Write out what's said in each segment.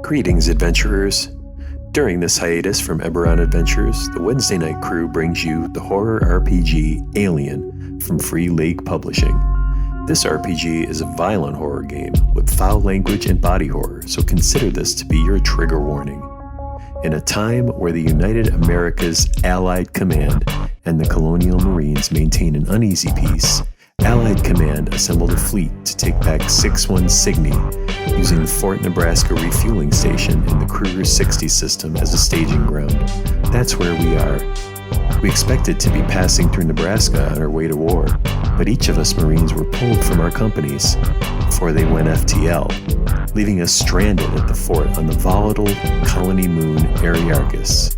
Greetings, adventurers. During this hiatus from Eberron Adventures, the Wednesday night crew brings you the horror RPG Alien from Free Lake Publishing. This RPG is a violent horror game with foul language and body horror, so consider this to be your trigger warning. In a time where the United America's Allied Command and the Colonial Marines maintain an uneasy peace, Allied Command assembled a fleet to take back 6-1 Cygni, using the Fort Nebraska refueling station in the Kruger 60 system as a staging ground. That's where we are. We expected to be passing through Nebraska on our way to war, but each of us Marines were pulled from our companies before they went FTL, leaving us stranded at the fort on the volatile colony moon Arearchus.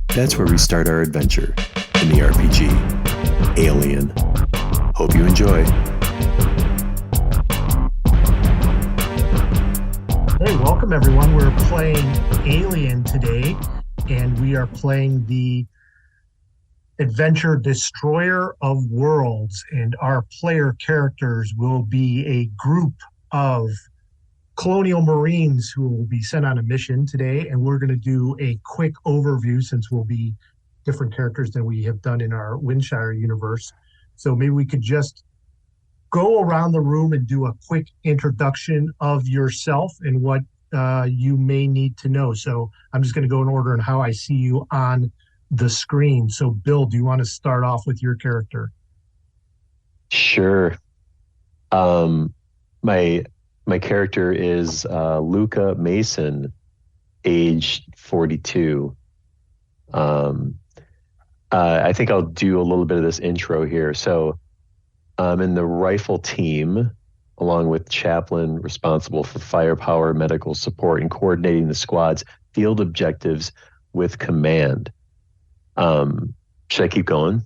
That's where we start our adventure in the RPG Alien. Hope you enjoy. Hey, welcome everyone. We're playing Alien today, and we are playing the adventure Destroyer of Worlds, and our player characters will be a group of Colonial Marines who will be sent on a mission today, and we're going to do a quick overview since we'll be different characters than we have done in our Windshire universe. So maybe we could just go around the room and do a quick introduction of yourself and what you may need to know. So I'm just going to go in order on how I see you on the screen. So Bill, do you want to start off with your character? Sure. My character is Luca Mason, age 42. I think I'll do a little bit of this intro here. So I'm in the rifle team, along with chaplain responsible for firepower, medical support, and coordinating the squad's field objectives with command. Should I keep going?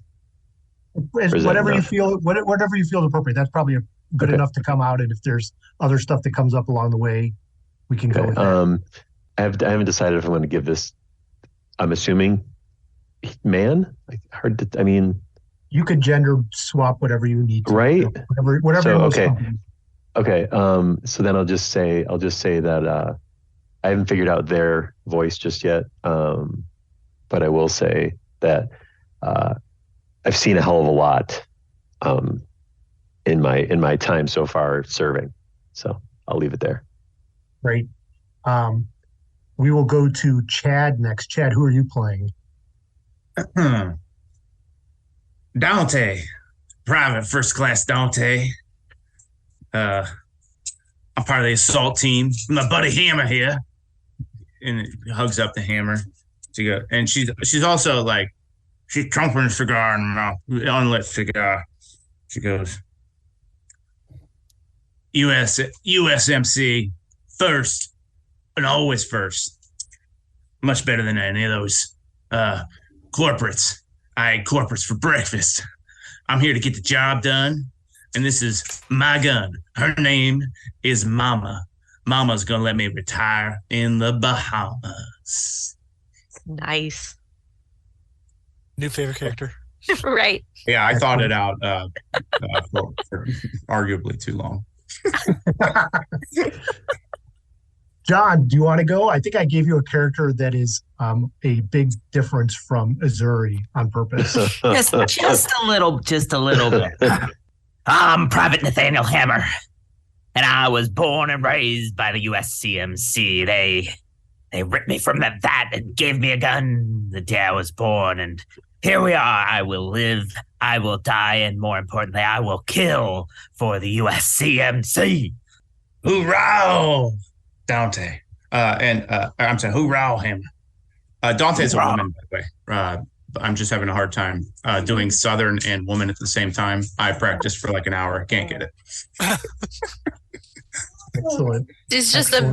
Whatever you feel appropriate. That's probably good enough to come out. And if there's other stuff that comes up along the way, we can go with that. I haven't decided if I'm going to give this. I'm assuming man. You could gender swap whatever you need to, right? Whatever. So, okay. So then I'll just say that I haven't figured out their voice just yet. But I will say that I've seen a hell of a lot in my time so far serving. So I'll leave it there. Great. We will go to Chad next. Chad, who are you playing? Dante, Private First Class Dante. I'm part of the assault team. My buddy Hammer here, and it hugs up the Hammer. And she's also like, she's chomping a cigar in her mouth, unlit cigar. She goes, USMC first and always first. Much better than any of those corporates. I ate corporates for breakfast. I'm here to get the job done, and this is my gun. Her name is Mama. Mama's gonna let me retire in the Bahamas. Nice. New favorite character. Right. Yeah, I thought it out for arguably too long. John, do you want to go? I think I gave you a character that is a big difference from Azuri on purpose. just a little bit. I'm Private Nathaniel Hammer, and I was born and raised by the USCMC. They ripped me from the vat and gave me a gun the day I was born, and here we are. I will live, I will die, and more importantly, I will kill for the USCMC. Hoorah, Dante. I'm saying hoorah, Hammer. Dante's a woman, by the way. I'm just having a hard time doing Southern and woman at the same time. I practiced for like an hour. I can't get it. Excellent.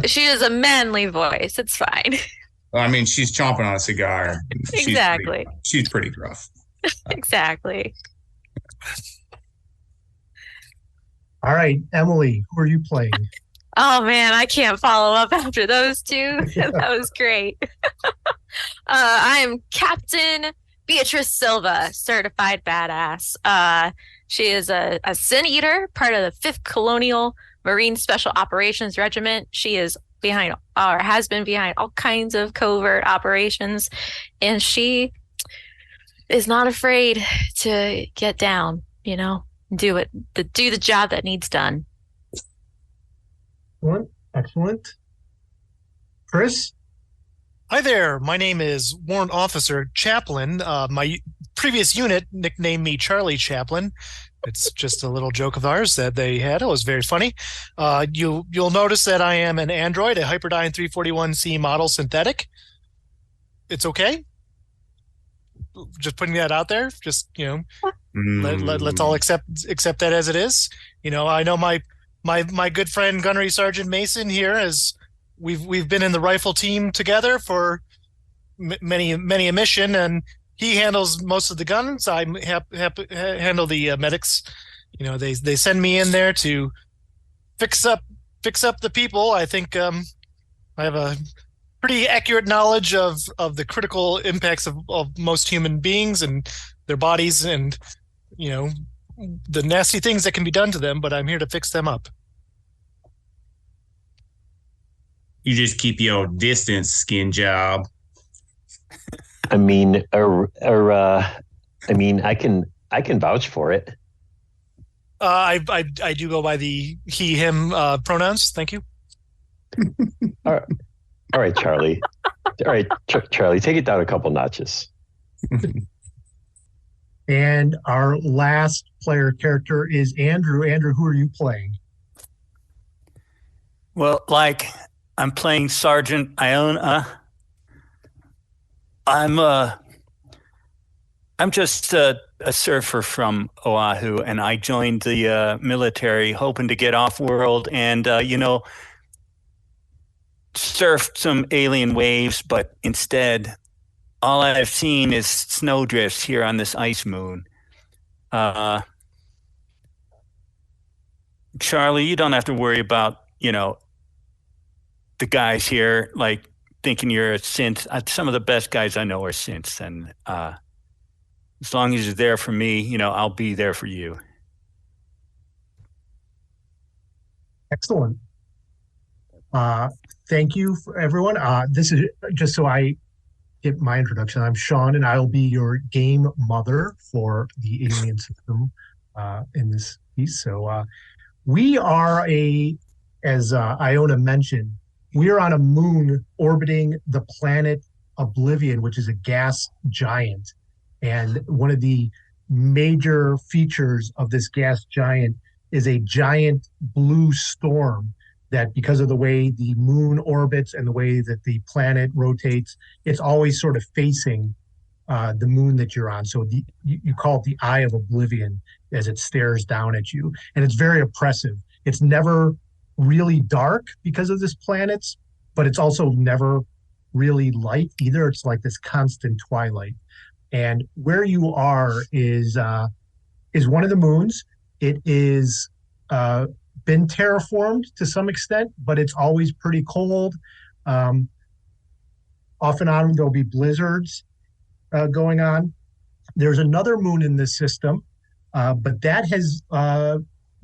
She is a manly voice. It's fine. I mean, she's chomping on a cigar. Exactly. She's pretty gruff. Exactly. All right, Emily, who are you playing? Oh man, I can't follow up after those two. That was great. I am Captain Beatrice Silva, certified badass. She is a sin eater, part of the 5th Colonial Marine Special Operations Regiment. She is behind or has been behind all kinds of covert operations, and she is not afraid to get down, do the job that needs done. Excellent. Chris? Hi there. My name is Warrant Officer Chaplin. My previous unit nicknamed me Charlie Chaplin. It's just a little joke of ours that they had. It was very funny. You'll notice that I am an android, a Hyperdyne 341C model synthetic. It's okay. Just putting that out there. Just let's all accept that as it is. I know my good friend Gunnery Sergeant Mason here as we've been in the rifle team together for many a mission, and he handles most of the guns. I handle the medics. They send me in there to fix up the people. I think I have a pretty accurate knowledge of the critical impacts of most human beings and their bodies, and the nasty things that can be done to them. But I'm here to fix them up. You just keep your distance, skin job. I mean, I can vouch for it. I do go by the he him pronouns. Thank you. All right, Charlie. All right, Charlie, take it down a couple notches. And our last player character is Andrew. Andrew, who are you playing? Well, I'm playing Sergeant Iona. I'm just a surfer from Oahu, and I joined the military hoping to get off world and surfed some alien waves, but instead all I've seen is snowdrifts here on this ice moon. Charlie, you don't have to worry about the guys here thinking you're a synth. Some of the best guys I know are synths, and as long as you're there for me, I'll be there for you. Excellent. Thank you for everyone. This is just so I get my introduction. I'm Sean, and I'll be your game mother for the alien system in this piece. So we are as Iona mentioned, we are on a moon orbiting the planet Oblivion, which is a gas giant. And one of the major features of this gas giant is a giant blue storm that, because of the way the moon orbits and the way that the planet rotates, it's always sort of facing the moon that you're on. So you call it the Eye of Oblivion as it stares down at you. And it's very oppressive. It's never really dark because of this planet, but it's also never really light either. It's like this constant twilight. And where you are is one of the moons. It is been terraformed to some extent, but it's always pretty cold. Off and on, there'll be blizzards going on. There's another moon in this system, but that has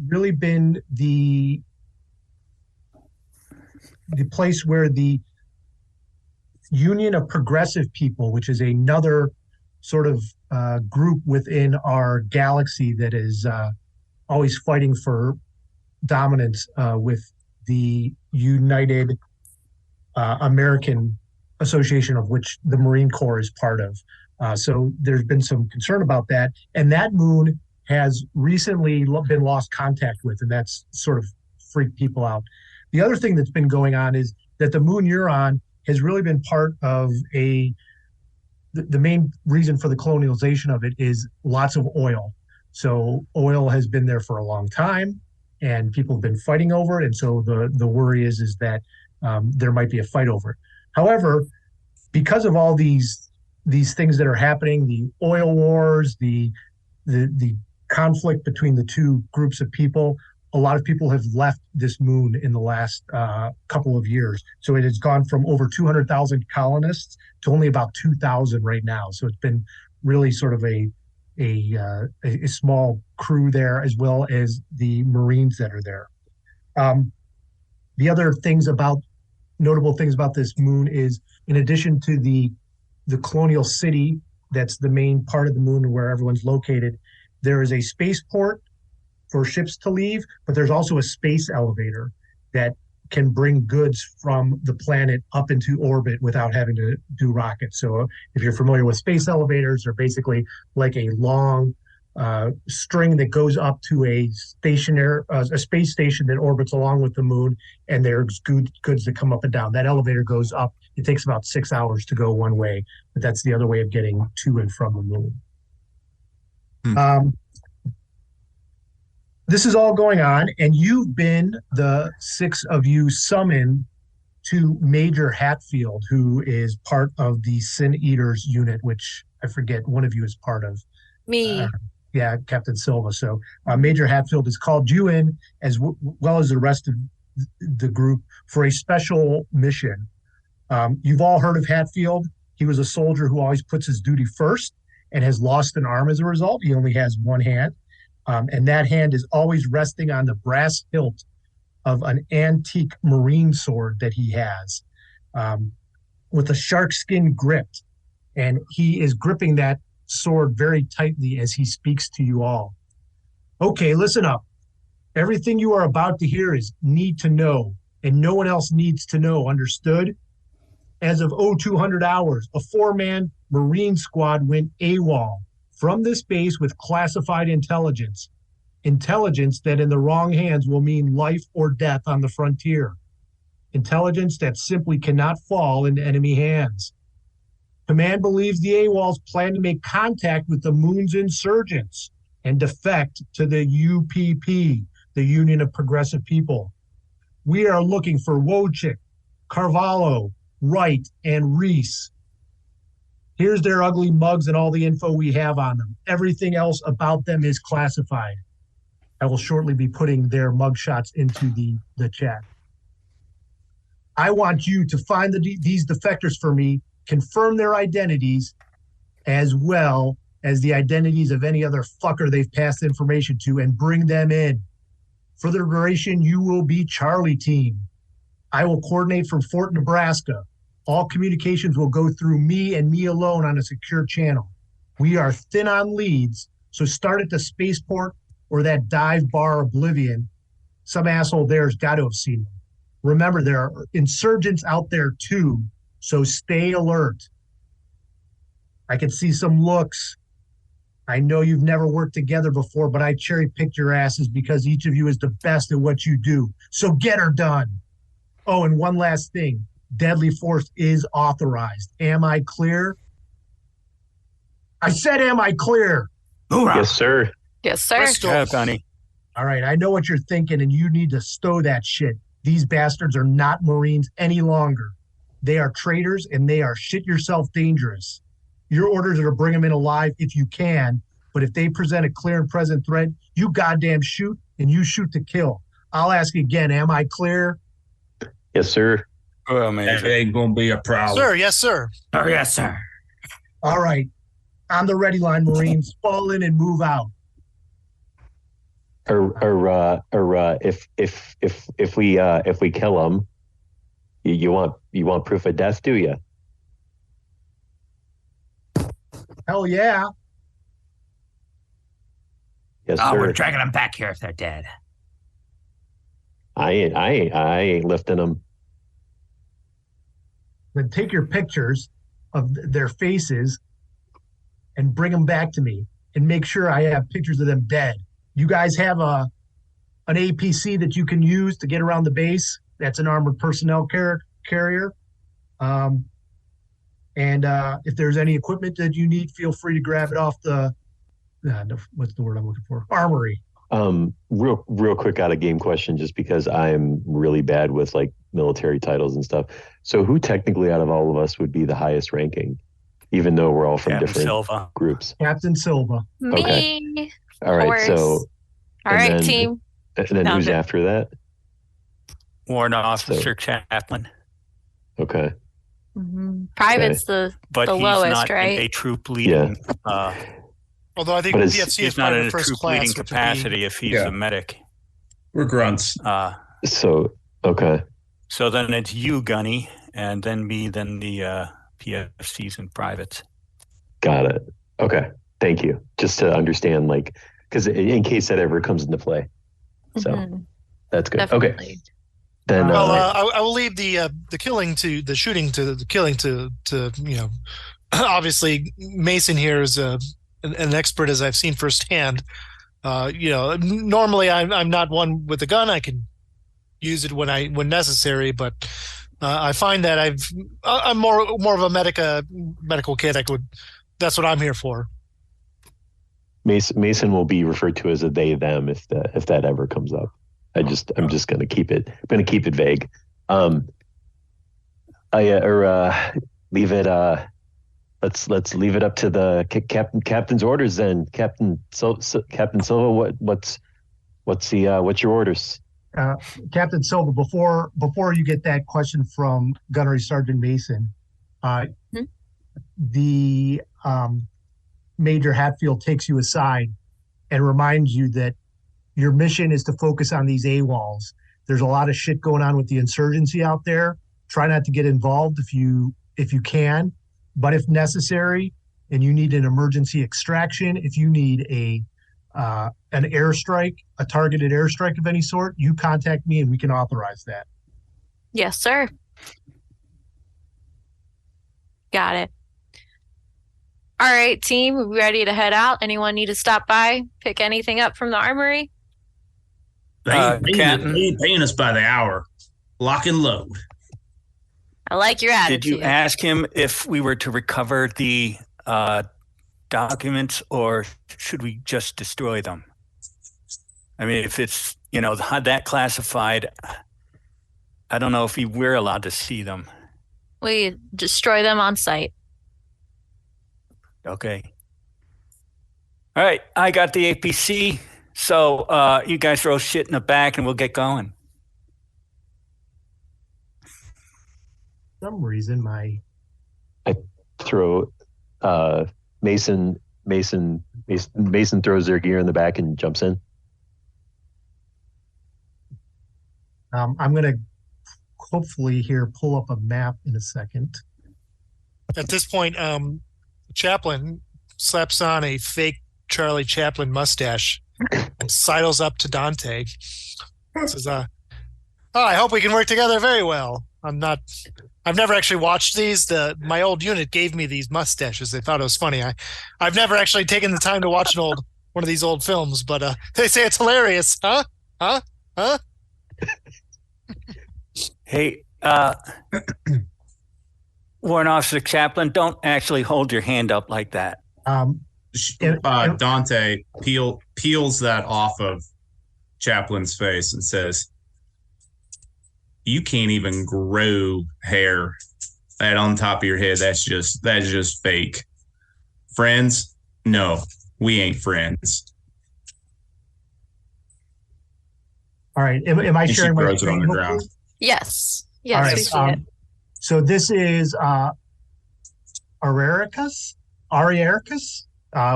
really been the place where the Union of Progressive People, which is another sort of group within our galaxy that is always fighting for dominance with the United American Association, of which the Marine Corps is part of. So there's been some concern about that. And that moon has recently been lost contact with, and that's sort of freaked people out. The other thing that's been going on is that the moon you're on has really been part of the main reason for the colonialization of it is lots of oil. So oil has been there for a long time, and people have been fighting over it. And so the worry is that there might be a fight over it. However, because of all these things that are happening, the oil wars, the conflict between the two groups of people, a lot of people have left this moon in the last couple of years. So it has gone from over 200,000 colonists to only about 2,000 right now. So it's been really sort of a small crew there, as well as the Marines that are there. The other things about notable things about this moon is, in addition to the colonial city, that's the main part of the moon where everyone's located, there is a spaceport for ships to leave, but there's also a space elevator that can bring goods from the planet up into orbit without having to do rockets. So if you're familiar with space elevators, they're basically like a long string that goes up to a space station that orbits along with the moon, and there's goods that come up and down. That elevator goes up. It takes about 6 hours to go one way, but that's the other way of getting to and from the moon. This is all going on, and you've been, the 6 of you, summoned to Major Hatfield, who is part of the Sin Eaters unit, which I forget one of you is part of. Me. Yeah, Captain Silva. So Major Hatfield has called you in, as well as the rest of the group, for a special mission. You've all heard of Hatfield. He was a soldier who always puts his duty first and has lost an arm as a result. He only has one hand. And that hand is always resting on the brass hilt of an antique marine sword that he has, with a shark skin grip. And he is gripping that sword very tightly as he speaks to you all. Okay, listen up. Everything you are about to hear is need to know, and no one else needs to know, understood? As of 0200 hours, a 4-man Marine squad went AWOL from this base with classified intelligence. Intelligence that in the wrong hands will mean life or death on the frontier. Intelligence that simply cannot fall into enemy hands. Command believes the AWOLs plan to make contact with the moon's insurgents and defect to the UPP, the Union of Progressive People. We are looking for Wojcik, Carvalho, Wright, and Reese. Here's their ugly mugs and all the info we have on them. Everything else about them is classified. I will shortly be putting their mugshots into the chat. I want you to find these defectors for me, confirm their identities, as well as the identities of any other fucker they've passed information to, and bring them in. For the duration, you will be Charlie Team. I will coordinate from Fort Nebraska. All communications will go through me and me alone on a secure channel. We are thin on leads, so start at the spaceport or that dive bar Oblivion. Some asshole there's got to have seen them. Remember, there are insurgents out there too, so stay alert. I can see some looks. I know you've never worked together before, but I cherry-picked your asses because each of you is the best at what you do. So get her done. Oh, and one last thing. Deadly force is authorized. Am I clear? I said, am I clear? Hoorah. Yes, sir. Yes, sir. Yeah, Connie. All right, I know what you're thinking, and you need to stow that shit. These bastards are not Marines any longer. They are traitors, and they are shit yourself dangerous. Your orders are to bring them in alive if you can, but if they present a clear and present threat, you goddamn shoot, and you shoot to kill. I'll ask again, am I clear? Yes, sir. Oh, man. That ain't gonna be a problem. Sir, yes, sir. Oh, yes, sir. All right, on the ready line, Marines, fall in and move out. If we kill him, you want proof of death, do you? Hell yeah. Yes, Oh, sir. we're dragging them back here if they're dead. I ain't lifting them. Then take your pictures of their faces and bring them back to me, and make sure I have pictures of them dead. You guys have an APC that you can use to get around the base. That's an armored personnel carrier. And if there's any equipment that you need, feel free to grab it off what's the word I'm looking for? Armory. Real quick out of game question, just because I'm really bad with like military titles and stuff. So who technically out of all of us would be the highest ranking, even though we're all from Captain different Silva. groups? Captain Silva. Me. Okay. All right. course. So, All right, then- team. and then No, who's no. after that? Warrant Officer Chaplain. Okay. Private's the But The he's lowest, not in right? a troop leading. Although I think But it's- PFC He's is not probably in the a first troop class, leading which would be- capacity if he's Yeah. a medic. We're grunts. So, okay. So then it's you, Gunny, and then me, then the PFCs and privates. Got it. Okay. Thank you. Just to understand, like, because in case that ever comes into play. So Mhm. that's good. Definitely. Okay. Then Well, I will leave the shooting to the killing to obviously Mason here is an expert, as I've seen firsthand. Normally I'm not one with a gun. I can use it when necessary, but I find that I'm more of a medical kid. That's what I'm here for. Mason will be referred to as a they them if that ever comes up. I'm just going to keep it vague. Leave it. Let's leave it up to the captain's orders then. Captain Silva, what's your orders? Captain Silva, before you get that question from Gunnery Sergeant Mason, the Major Hatfield takes you aside and reminds you that your mission is to focus on these AWOLs. There's a lot of shit going on with the insurgency out there. Try not to get involved if you can, but if necessary, and you need an emergency extraction, if you need an airstrike, a targeted airstrike of any sort, you contact me and we can authorize that. Yes, sir. Got it. All right, team, we ready to head out? Anyone need to stop by, pick anything up from the armory? They ain't paying us by the hour. Lock and load. I like your attitude. Did you ask him if we were to recover the documents, or should we just destroy them? I mean, if it's that classified, I don't know if we're allowed to see them. We destroy them on site. Okay. All right, I got the APC, so you guys throw shit in the back and we'll get going. For some reason, I throw Mason throws their gear in the back and jumps in. I'm going to hopefully here pull up a map in a second. At this point, Chaplin slaps on a fake Charlie Chaplin mustache and sidles up to Dante. Says, I hope we can work together very well. I've never actually watched these. My old unit gave me these mustaches. They thought it was funny. I've never actually taken the time to watch one of these old films, but they say it's hilarious. Huh? Hey, Warrant Officer Chaplin, don't actually hold your hand up like that. Dante peels that off of Chaplin's face and says, "You can't even grow hair that on top of your head. That's just fake. Friends? No, we ain't friends." All right. Am I And she sharing my throws it screen? on the hopefully? ground. Yes. All Yes, right. we see it. So this is Ariaricus,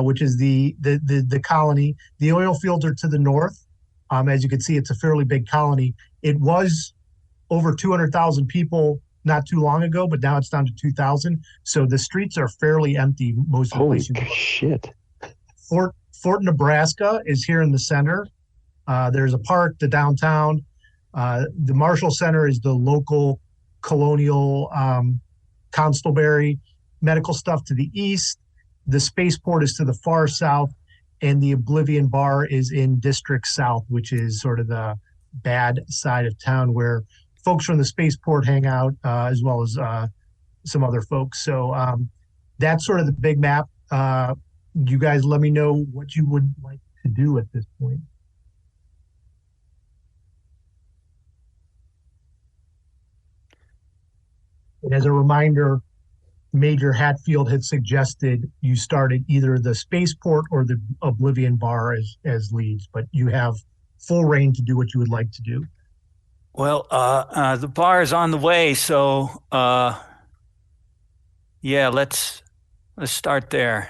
which is the colony. The oil fields are to the north. As you can see, it's a fairly big colony. It was over 200,000 people not too long ago, but now it's down to 2,000. So the streets are fairly empty. Most of the Holy places. shit! Fort Nebraska is here in the center. There's a park, the downtown. The Marshall Center is the local colonial Constable medical stuff to the east. The spaceport is to the far south, and the Oblivion Bar is in District South, which is sort of the bad side of town where folks from the spaceport hang out, as well as some other folks. So that's sort of the big map. You guys let me know what you would like to do at this point. And as a reminder, Major Hatfield had suggested you start at either the spaceport or the Oblivion Bar as leads, but you have full reign to do what you would like to do. Well, the bar is on the way, so yeah, let's start there.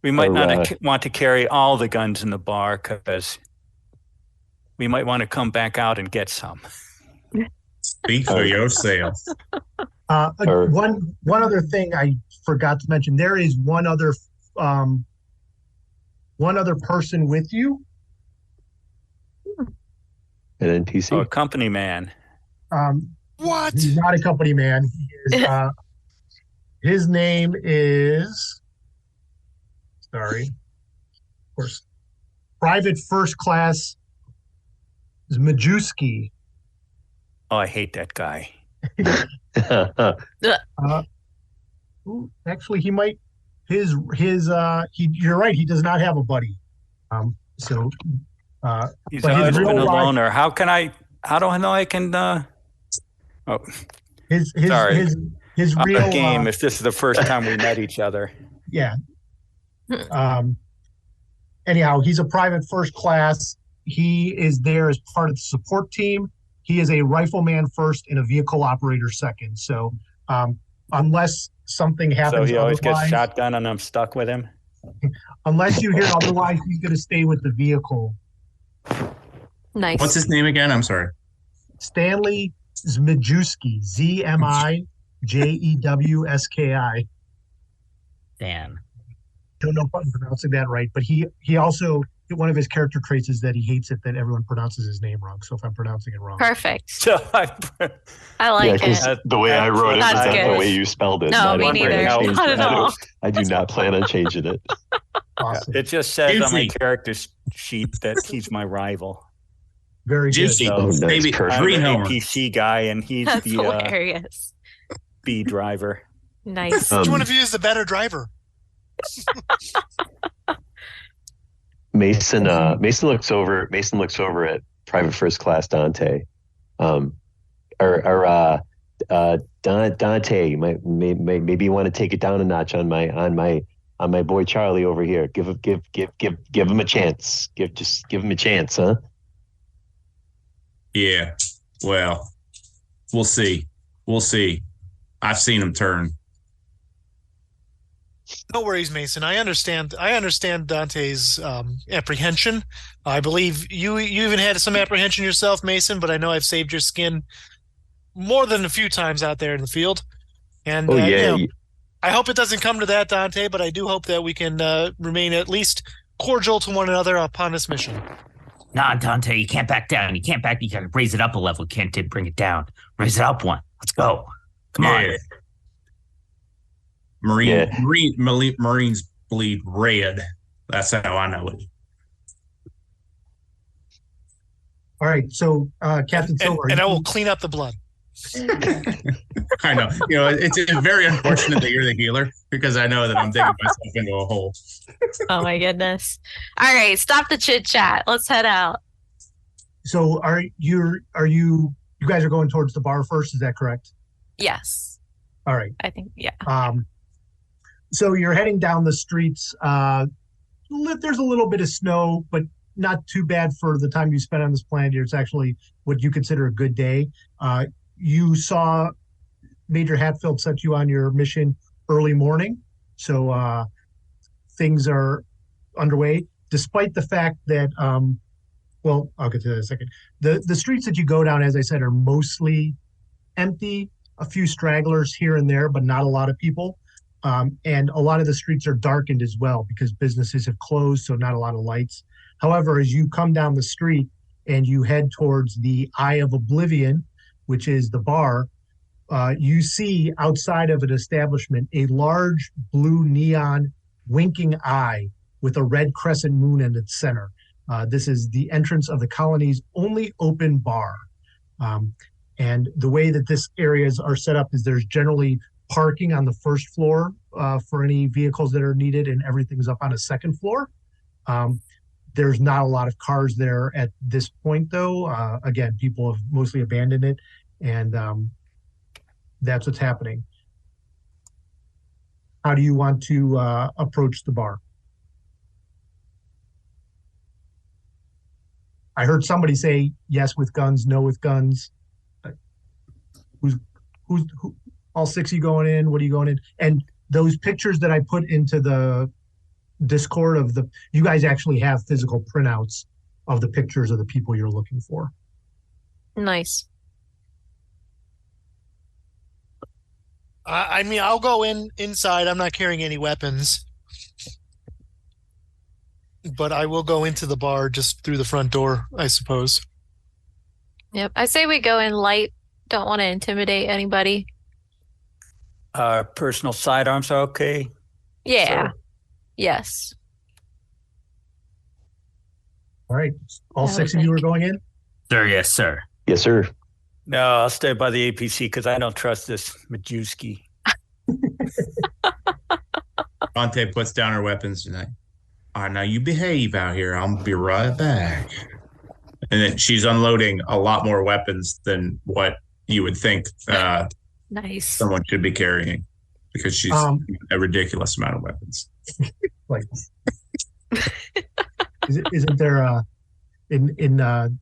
We might not want to carry all the guns in the bar because we might want to come back out and get some. Speak for yourself. One other thing I forgot to mention: there is one other person with you. An NPC. Oh, a company man. What? He's not a company man. He is, his name is, sorry, of course, Private First Class Majewski. Oh, I hate that guy. Actually, he might. You're right. He does not have a buddy. He's but always his been real a life- loner. How do I know I can? His Sorry. his Off real game. If this is the first time we met each other. yeah. Anyhow, he's a private first class. He is there as part of the support team. He is a rifleman first and a vehicle operator second. So unless something So happens he always gets otherwise, shotgun and I'm stuck with him. unless you hear otherwise, he's going to stay with the vehicle. Nice. What's his name again? I'm sorry. Stanley Zmijewski, Zmijewski. Dan. Don't know if I'm pronouncing that right, but he also, one of his character traits is that he hates it that everyone pronounces his name wrong. So if I'm pronouncing it wrong, Perfect. So I Yeah, like because it. the way I wrote it was That's not good. the way you spelled it. No, and I me don't plan neither. on changing Not at it. all. I do not plan on changing it. awesome. it just says on my Juicy. character sheet that he's my rival. Very Juicy. good. Oh, nice. Maybe Perfect. I'm Green the Homer. APC guy and he's That's the hilarious. B driver. Nice. Which one of you is the better driver? Mason looks over at Private First Class Dante. Dante, maybe you want to take it down a notch on my boy Charlie over here. Give him a chance. Give him a chance, huh? Yeah. Well, we'll see. I've seen him turn. No worries, Mason. I understand Dante's apprehension. I believe you even had some apprehension yourself, Mason, but I know I've saved your skin more than a few times out there in the field. And I hope it doesn't come to that, Dante, but I do hope that we can remain at least cordial to one another upon this mission. Nah, Dante, you can't back down. You gotta raise it up a level. You can't bring it down. Raise it up one. Let's go. Come on. Marines bleed red. That's how I know it. All right, so Captain Silver, And I will clean up the blood. I know. It's very unfortunate that you're the healer because I know that I'm digging myself into a hole. Oh my goodness. All right, stop the chit chat. Let's head out. So you guys are going towards the bar first? Is that correct? Yes. All right. I think, yeah. So you're heading down the streets. There's a little bit of snow, but not too bad for the time you spent on this planet. It's actually what you consider a good day. You saw Major Hatfield set you on your mission early morning, so things are underway. Despite the fact that, well, I'll get to that in a second. The streets that you go down, as I said, are mostly empty. A few stragglers here and there, but not a lot of people. And a lot of the streets are darkened as well because businesses have closed, so not a lot of lights. However, as you come down the street and you head towards the Eye of Oblivion, which is the bar, you see outside of an establishment a large blue neon winking eye with a red crescent moon in its center. This is the entrance of the colony's only open bar. And the way that this areas are set up is there's generally parking on the first floor for any vehicles that are needed, and everything's up on a second floor. There's not a lot of cars there at this point, though. Again, people have mostly abandoned it, and that's what's happening. How do you want to approach the bar? I heard somebody say yes with guns, no with guns. Who's all six of you going in? What are you going in? And those pictures that I put into the Discord you guys actually have physical printouts of the pictures of the people you're looking for. Nice. I mean, I'll go inside. I'm not carrying any weapons, but I will go into the bar just through the front door, I suppose. Yep. I say we go in light. Don't want to intimidate anybody. Personal sidearms are okay. Yeah. Sir? Yes. All right. All I would 6 of you are think. going in? Sir, yes, sir. Yes, sir. No, I'll stay by the APC because I don't trust this Majewski. Dante puts down her weapons tonight. All right, now you behave out here. I'll be right back. And then she's unloading a lot more weapons than what you would think Nice. someone should be carrying, because she's a ridiculous amount of weapons. Like, isn't there in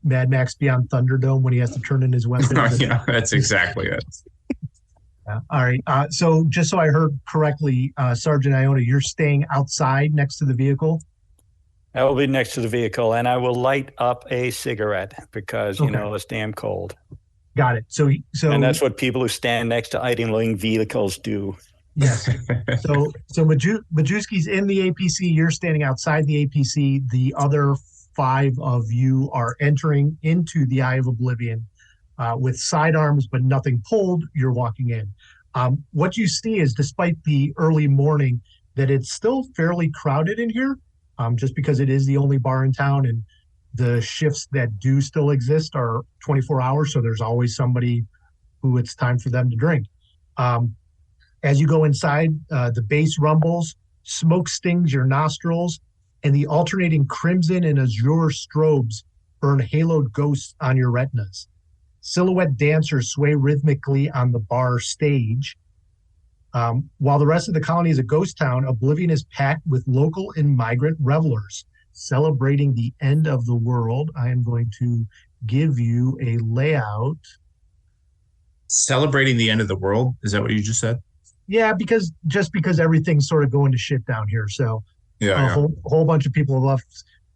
Mad Max Beyond Thunderdome when he has to turn in his weapons? Yeah, that's exactly it. Yeah. All right. So just so I heard correctly, Sergeant Iona, you're staying outside next to the vehicle? I will be next to the vehicle, and I will light up a cigarette because, you know, it's damn cold. Got it. So And that's what people who stand next to idling vehicles do. yes. So Majewski's in the APC. You're standing outside the APC. The other 5 of you are entering into the Eye of Oblivion with sidearms, but nothing pulled. You're walking in. What you see is, despite the early morning, that it's still fairly crowded in here, just because it is the only bar in town, and the shifts that do still exist are 24 hours. So there's always somebody who it's time for them to drink. As you go inside, the bass rumbles, smoke stings your nostrils, and the alternating crimson and azure strobes burn haloed ghosts on your retinas. Silhouette dancers sway rhythmically on the bar stage. While the rest of the colony is a ghost town, Oblivion is packed with local and migrant revelers celebrating the end of the world. I am going to give you a layout. Celebrating the end of the world? Is that what you just said? Yeah, because everything's sort of going to shit down here. So a whole bunch of people have left.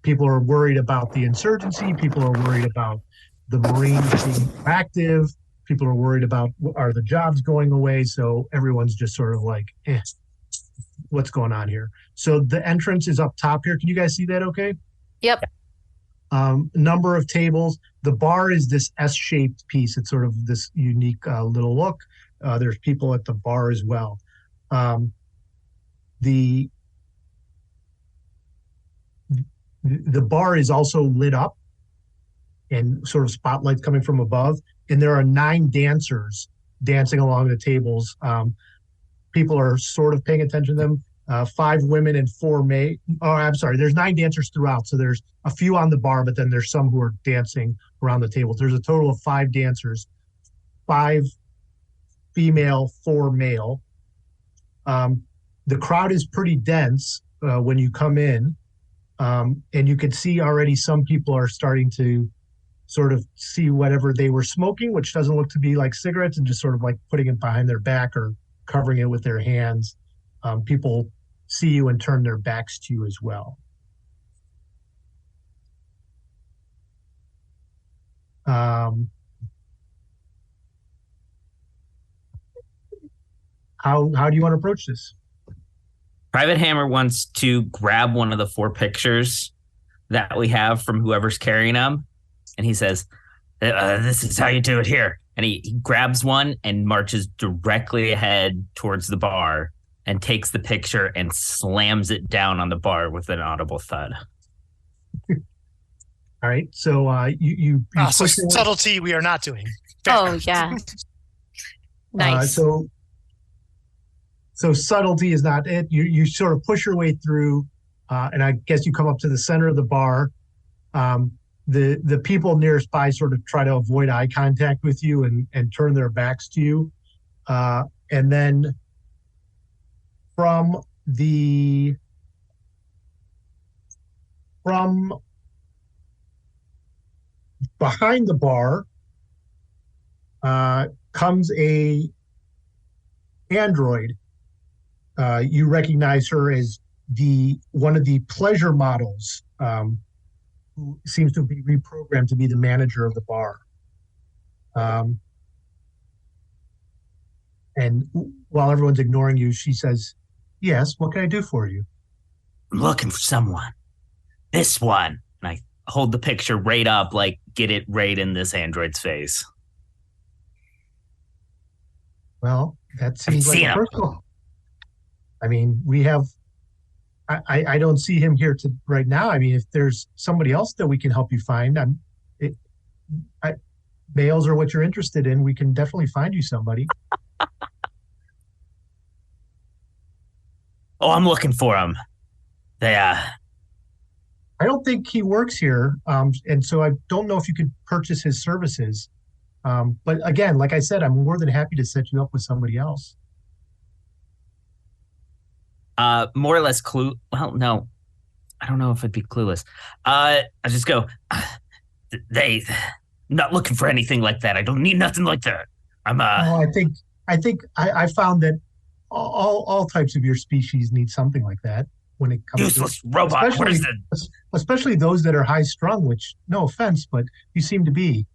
People are worried about the insurgency. People are worried about the Marines being active. People are worried about, are the jobs going away? So everyone's just sort of like, what's going on here? So the entrance is up top here. Can you guys see that okay? Yep. Number of tables. The bar is this S-shaped piece. It's sort of this unique little look. There's people at the bar as well. The bar is also lit up and sort of spotlights coming from above. And there are 9 dancers dancing along the tables. People are sort of paying attention to them. 5 women and 4 men. Oh, I'm sorry. There's 9 dancers throughout. So there's a few on the bar, but then there's some who are dancing around the tables. There's a total of 5 dancers, 5 female, 4 male. The crowd is pretty dense when you come in. And you can see already some people are starting to sort of see whatever they were smoking, which doesn't look to be like cigarettes, and just sort of like putting it behind their back or covering it with their hands. People see you and turn their backs to you as well. How do you want to approach this? Private Hammer wants to grab one of the 4 pictures that we have from whoever's carrying them. And he says, this is how you do it here. And he grabs one and marches directly ahead towards the bar and takes the picture and slams it down on the bar with an audible thud. All right. So you so subtlety we are not doing. Oh, yeah. Nice. So subtlety is not it. You sort of push your way through, and I guess you come up to the center of the bar. The people nearest by sort of try to avoid eye contact with you and turn their backs to you. And then from behind the bar comes a android. You recognize her as one of the pleasure models who seems to be reprogrammed to be the manager of the bar. And while everyone's ignoring you, she says, "Yes, what can I do for you?" I'm looking for someone. This one. And I hold the picture right up, like get it right in this android's face. Well, that seems like seen a him? personal. I mean, we have. I don't see him here right now. I mean, if there's somebody else that we can help you find, males are what you're interested in. We can definitely find you somebody. Oh, I'm looking for him. I don't think he works here, and so I don't know if you could purchase his services. But again, like I said, I'm more than happy to set you up with somebody else. More or less clue. Well, no, I don't know if it'd be clueless. I just go. I'm not looking for anything like that. I don't need nothing like that. I think I found that all types of your species need something like that when it comes useless to robot. especially those that are high strung. Which, no offense, but you seem to be.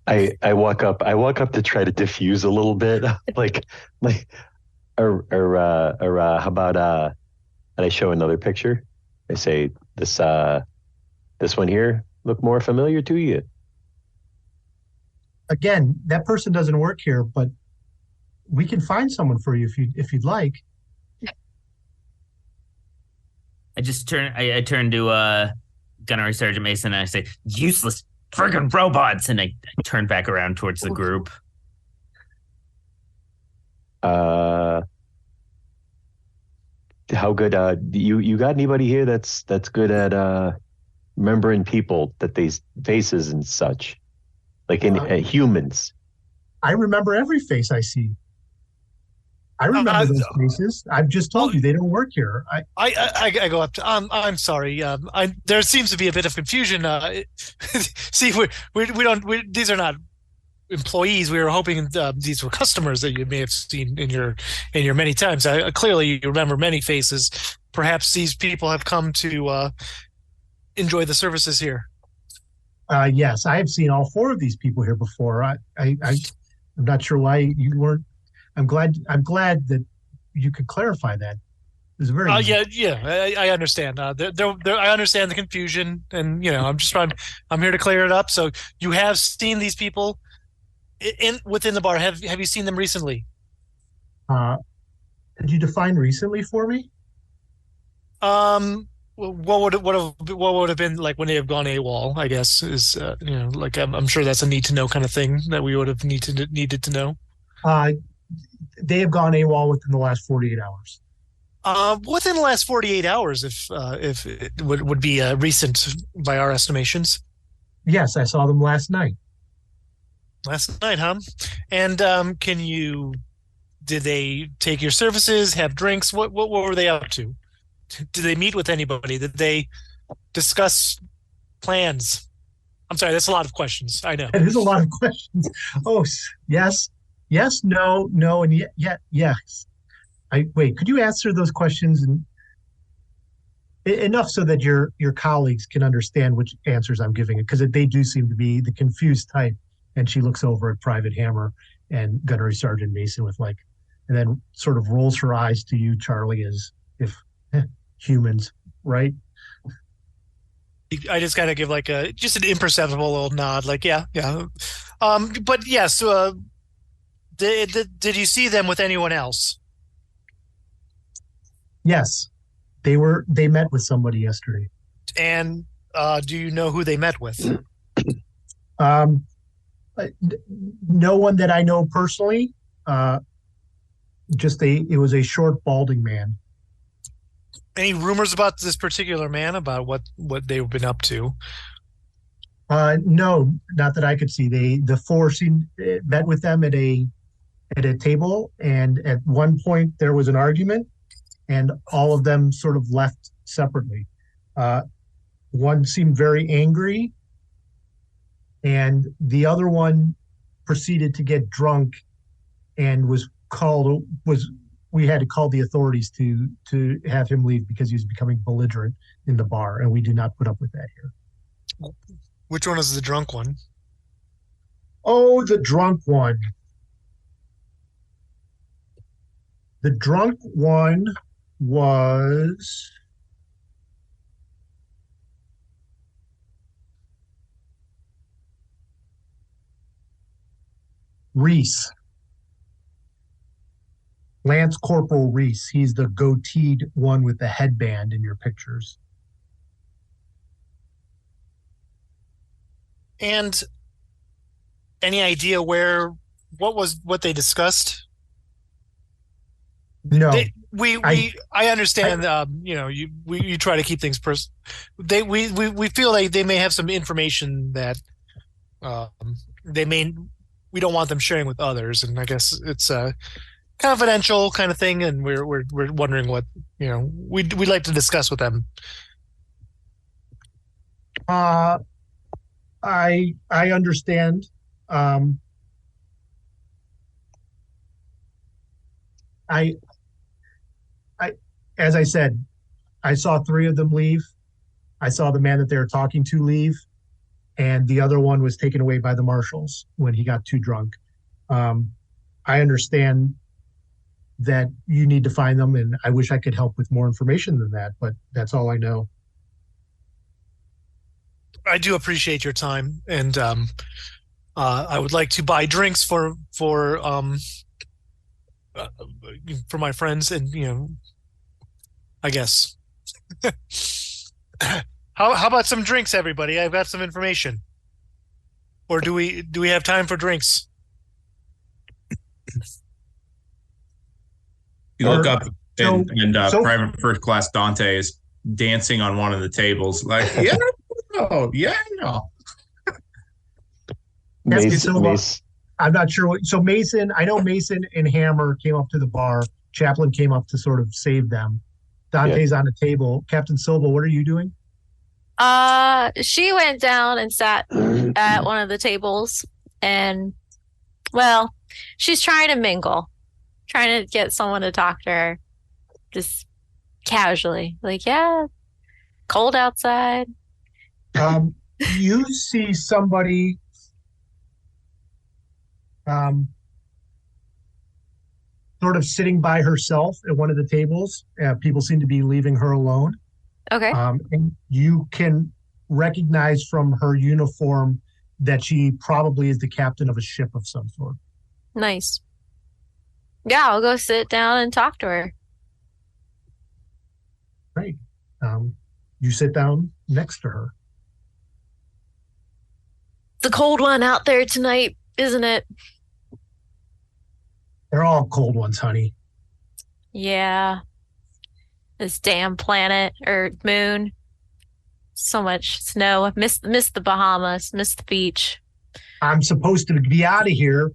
I walk up to try to diffuse a little bit, or how about and I show another picture. I say, this one here look more familiar to you? Again, that person doesn't work here, but we can find someone for you if you'd like. I turn to Gunnery Sergeant Mason and I say, useless friggin' robots, and I turn back around towards the group. How good? You got anybody here that's good at remembering people, that these faces and such, like in humans? I remember every face I see. I remember those faces. I've just told you they don't work here. I go up to. I'm sorry. There seems to be a bit of confusion. See, we don't. These are not employees. We were hoping these were customers that you may have seen in your many times. Clearly, you remember many faces. Perhaps these people have come to enjoy the services here. Yes, I have seen all four of these people here before. I'm not sure why you weren't. I'm glad that you could clarify that. It's very I understand. I understand the confusion, and I'm here to clear it up. So you have seen these people within the bar. Have you seen them recently? Could you define recently for me? What would have been like when they have gone AWOL? I guess is I'm sure that's a need to know kind of thing that we would have needed to know. They have gone AWOL within the last 48 hours. Within the last 48 hours, if it would be recent by our estimations. Yes, I saw them last night. Last night, huh? And did they take your services, have drinks? What were they up to? Did they meet with anybody? Did they discuss plans? I'm sorry, that's a lot of questions. I know. It is a lot of questions. Oh, yes. Yes, no, and yes. Could you answer those questions enough so that your colleagues can understand which answers I'm giving it? Because they do seem to be the confused type. And she looks over at Private Hammer and Gunnery Sergeant Mason and then sort of rolls her eyes to you, Charlie, as if humans, right? I just kind of give just an imperceptible little nod, yeah. But yes, did you see them with anyone else? Yes, they met with somebody yesterday. And do you know who they met with? No one that I know personally. It was a short, balding man. Any rumors about this particular man, about what they've been up to? No, not that I could see. The four met with them at a table, and at one point there was an argument, and all of them sort of left separately. One seemed very angry, and the other one proceeded to get drunk and was we had to call the authorities to have him leave because he was becoming belligerent in the bar, and we do not put up with that here. Which one is the drunk one? Oh, the drunk one. The drunk one was Reese. Lance Corporal Reese. He's the goateed one with the headband in your pictures. And any idea what they discussed? No. I understand. You try to keep things we feel like they may have some information that we don't want them sharing with others, and I guess it's a confidential kind of thing, and we're wondering what we'd like to discuss with them. I understand. As I said, I saw 3 of them leave. I saw the man that they were talking to leave, and the other one was taken away by the marshals when he got too drunk. I understand that you need to find them, and I wish I could help with more information than that, but that's all I know. I do appreciate your time, and I would like to buy drinks for my friends, and I guess. How about some drinks, everybody? I've got some information. Or do we have time for drinks? You look up and Private First Class Dante is dancing on one of the tables, like, yeah, Mace. I'm not sure so Mason, I know Mason and Hammer came up to the bar. Chaplin came up to sort of save them. Dante's on the table. Captain Silva, what are you doing? She went down and sat at one of the tables, and well, she's trying to mingle, trying to get someone to talk to her, just casually, like, yeah, cold outside. You see somebody sort of sitting by herself at one of the tables. People seem to be leaving her alone. Okay. And you can recognize from her uniform that she probably is the captain of a ship of some sort. Nice. Yeah, I'll go sit down and talk to her. Great. You sit down next to her. It's a cold one out there tonight, isn't it? They're all cold ones, honey. Yeah. This damn planet or moon. So much snow. I miss the Bahamas, miss the beach. I'm supposed to be out of here,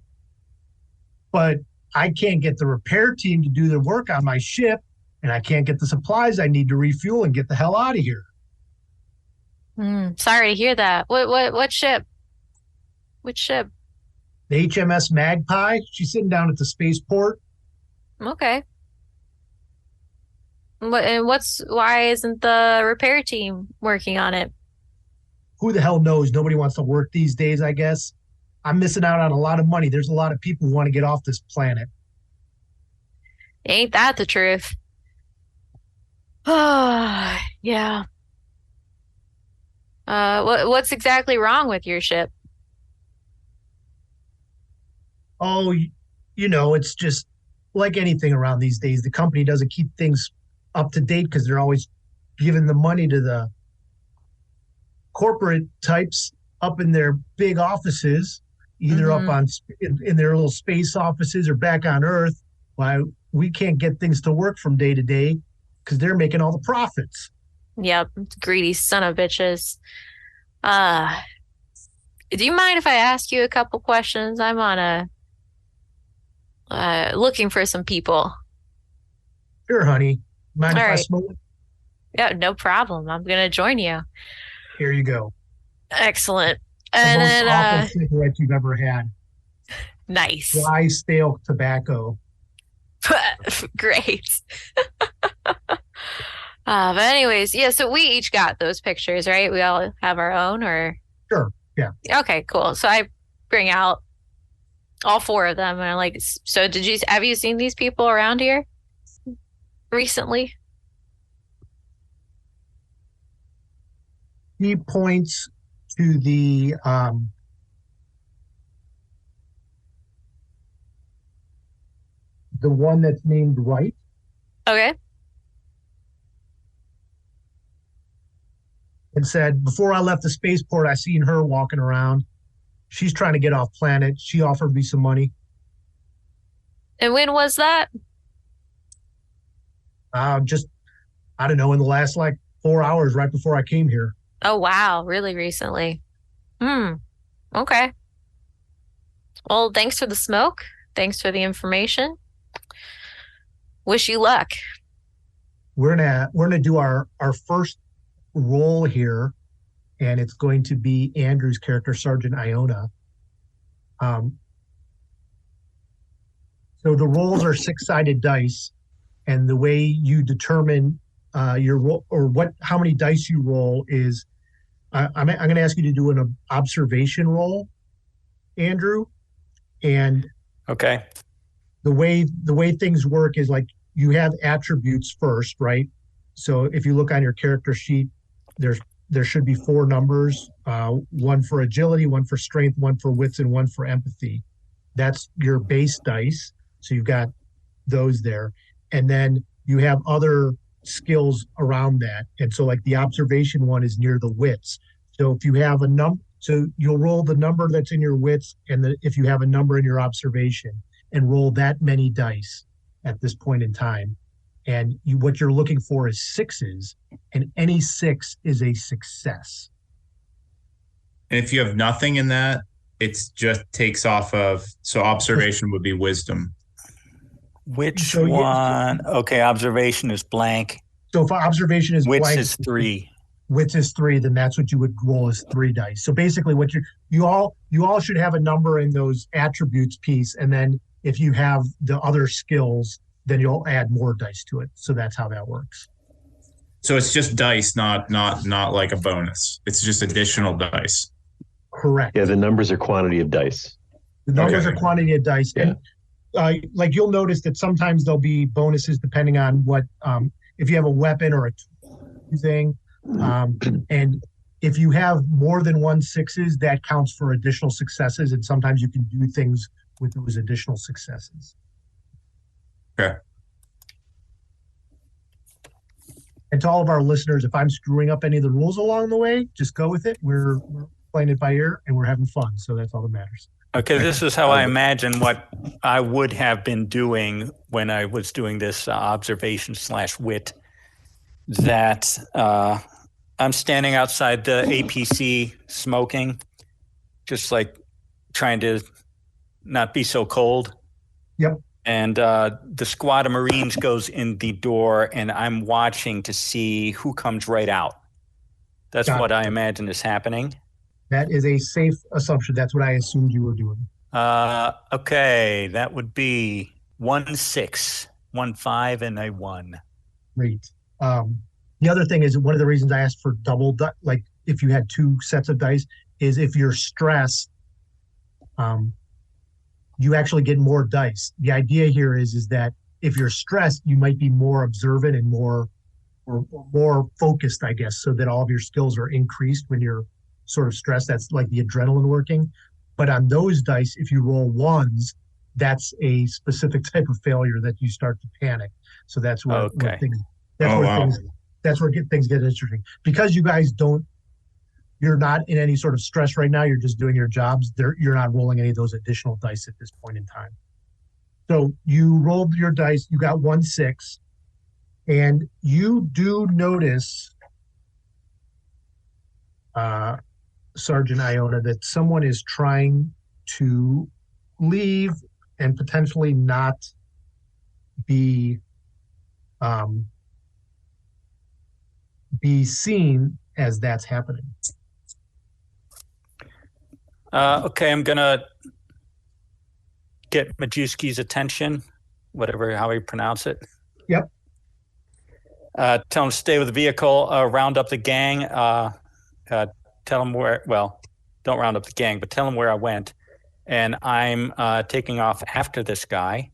but I can't get the repair team to do their work on my ship, and I can't get the supplies I need to refuel and get the hell out of here. Sorry to hear that. What ship? Which ship? The HMS Magpie. She's sitting down at the spaceport. Okay. Why isn't the repair team working on it? Who the hell knows? Nobody wants to work these days, I guess. I'm missing out on a lot of money. There's a lot of people who want to get off this planet. Ain't that the truth? Oh, yeah. What's exactly wrong with your ship? Oh, it's just like anything around these days. The company doesn't keep things up to date because they're always giving the money to the corporate types up in their big offices, either up in their little space offices or back on Earth. Why we can't get things to work from day to day because they're making all the profits. Yep, greedy son of bitches. Do you mind if I ask you a couple questions? I'm on looking for some people. Sure, honey. Mind if I smoke? Yeah, no problem. I'm gonna join you. Here you go. Excellent. And the most awful cigarette you've ever had. Nice. Dry, stale tobacco. Great. But anyways, yeah, so we each got those pictures, right? We all have our own, or? Sure. Yeah. Okay, cool. So I bring out all four of them and I'm like, so have you seen these people around here recently? He points to the one that's named Wright. Okay. And said, before I left the spaceport, I seen her walking around. She's trying to get off planet. She offered me some money. And when was that? Just, I don't know, in the last like 4 hours right before I came here. Oh, wow. Really recently. Okay. Well, thanks for the smoke. Thanks for the information. Wish you luck. We're gonna do our first roll here, and it's going to be Andrew's character, Sergeant Iona. So the rolls are 6-sided dice, and the way you determine your roll or how many dice you roll is I'm going to ask you to do an observation roll, Andrew, and Okay. the way things work is like you have attributes first, right? So if you look on your character sheet, there should be 4 numbers, one for agility, one for strength, one for wits, and one for empathy. That's your base dice. So you've got those there. And then you have other skills around that. And so like the observation one is near the wits. So if you have a number, so you'll roll the number that's in your wits, and if you have a number in your observation, and roll that many dice at this point in time. And what you're looking for is 6s, and any 6 is a success. And if you have nothing in that, it's just takes off of, so observation would be wisdom. Which one? Okay, observation is blank. So if observation is Wits blank, is 3. Wits is 3, then that's what you would roll as 3 dice. So basically what you all should have a number in those attributes piece, and then if you have the other skills, then you'll add more dice to it. So that's how that works. So it's just dice, not like a bonus. It's just additional dice. Correct. Yeah, the numbers are quantity of dice. The numbers Okay. are quantity of dice. Yeah. And like you'll notice that sometimes there'll be bonuses depending on what, if you have a weapon or a thing. And if you have more than 1 6s, that counts for additional successes. And sometimes you can do things with those additional successes. Okay. And to all of our listeners, if I'm screwing up any of the rules along the way, just go with it. We're playing it by ear and we're having fun. So that's all that matters. Okay, this is how I imagine what I would have been doing when I was doing this observation/wit. That I'm standing outside the APC smoking, just like trying to not be so cold. Yep. And the squad of Marines goes in the door, and I'm watching to see who comes right out. That's Got what it. I imagine is happening. That is a safe assumption. That's what I assumed you were doing. Okay, that would be 1 6, 1 5, and a 1. Great. The other thing is one of the reasons I asked for double, like if you had 2 sets of dice, is if you're stressed, you actually get more dice. The idea here is that if you're stressed, you might be more observant and more focused, I guess, so that all of your skills are increased when you're sort of stressed. That's like the adrenaline working. But on those dice, if you roll 1s, that's a specific type of failure that you start to panic. So that's where, Okay. that's where things get interesting. Because you guys you're not in any sort of stress right now. You're just doing your jobs. You're not rolling any of those additional dice at this point in time. So you rolled your dice. You got 1 6, and you do notice, Sergeant Iona, that someone is trying to leave and potentially not be seen as that's happening. Okay, I'm going to get Majewski's attention whatever, how you pronounce it. Yep. Tell him to stay with the vehicle, round up the gang, tell him don't round up the gang, but tell him where I went. And I'm taking off after this guy.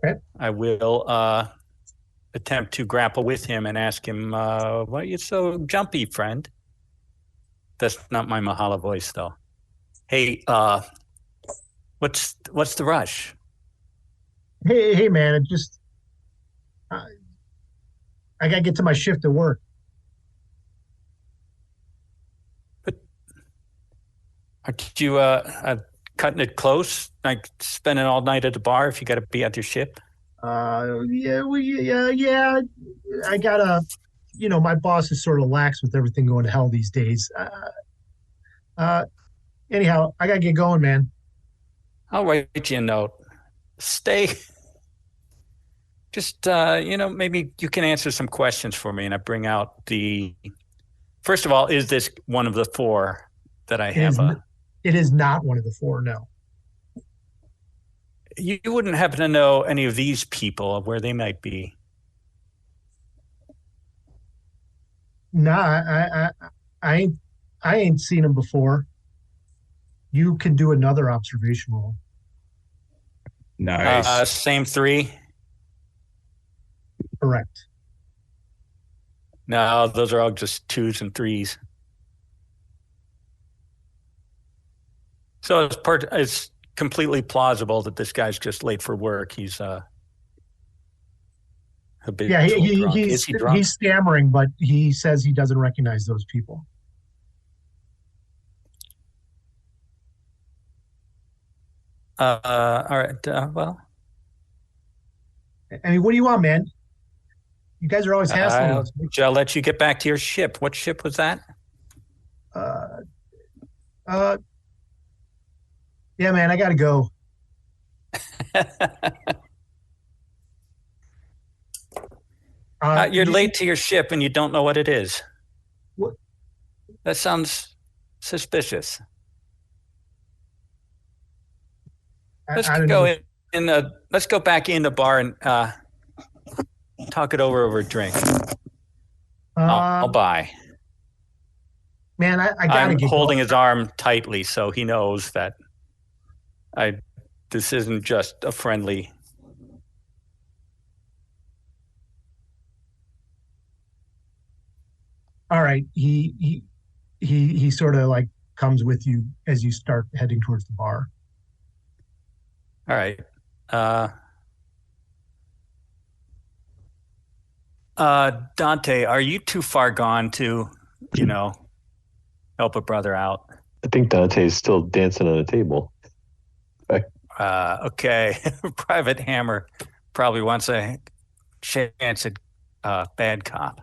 Okay. I will attempt to grapple with him and ask him, why are you so jumpy, friend? That's not my Mahala voice, though. Hey, what's the rush? Hey, man! It just I gotta get to my shift at work. But aren't you cutting it close? Like spending all night at the bar if you got to be at your ship? Yeah. I gotta, my boss is sort of lax with everything going to hell these days. Anyhow, I gotta get going, man. I'll write you a note. Stay. Just, maybe you can answer some questions for me. And I bring out first of all, is this one of the 4 that I have? It is not one of the 4, no. You wouldn't happen to know any of these people, where they might be? Nah, I ain't seen them before. You can do another observation roll. Nice. Same 3? Correct. No, those are all just 2s and 3s. So it's completely plausible that this guy's just late for work. He's drunk. Is he drunk? He's stammering, but he says he doesn't recognize those people. All right. Well, I mean, what do you want, man? You guys are always hassling us. I'll let you get back to your ship. What ship was that? Yeah, man, I gotta go. You're late to your ship and you don't know what it is. What? That sounds suspicious. Let's go back in the bar and talk it over a drink. I'll buy. Man, I gotta get holding going. his arm tightly so he knows that this isn't just a friendly. All right. He sort of like comes with you as you start heading towards the bar. All right. Dante, are you too far gone to, help a brother out? I think Dante's still dancing on a table. Okay. Private Hammer probably wants a chance at bad cop.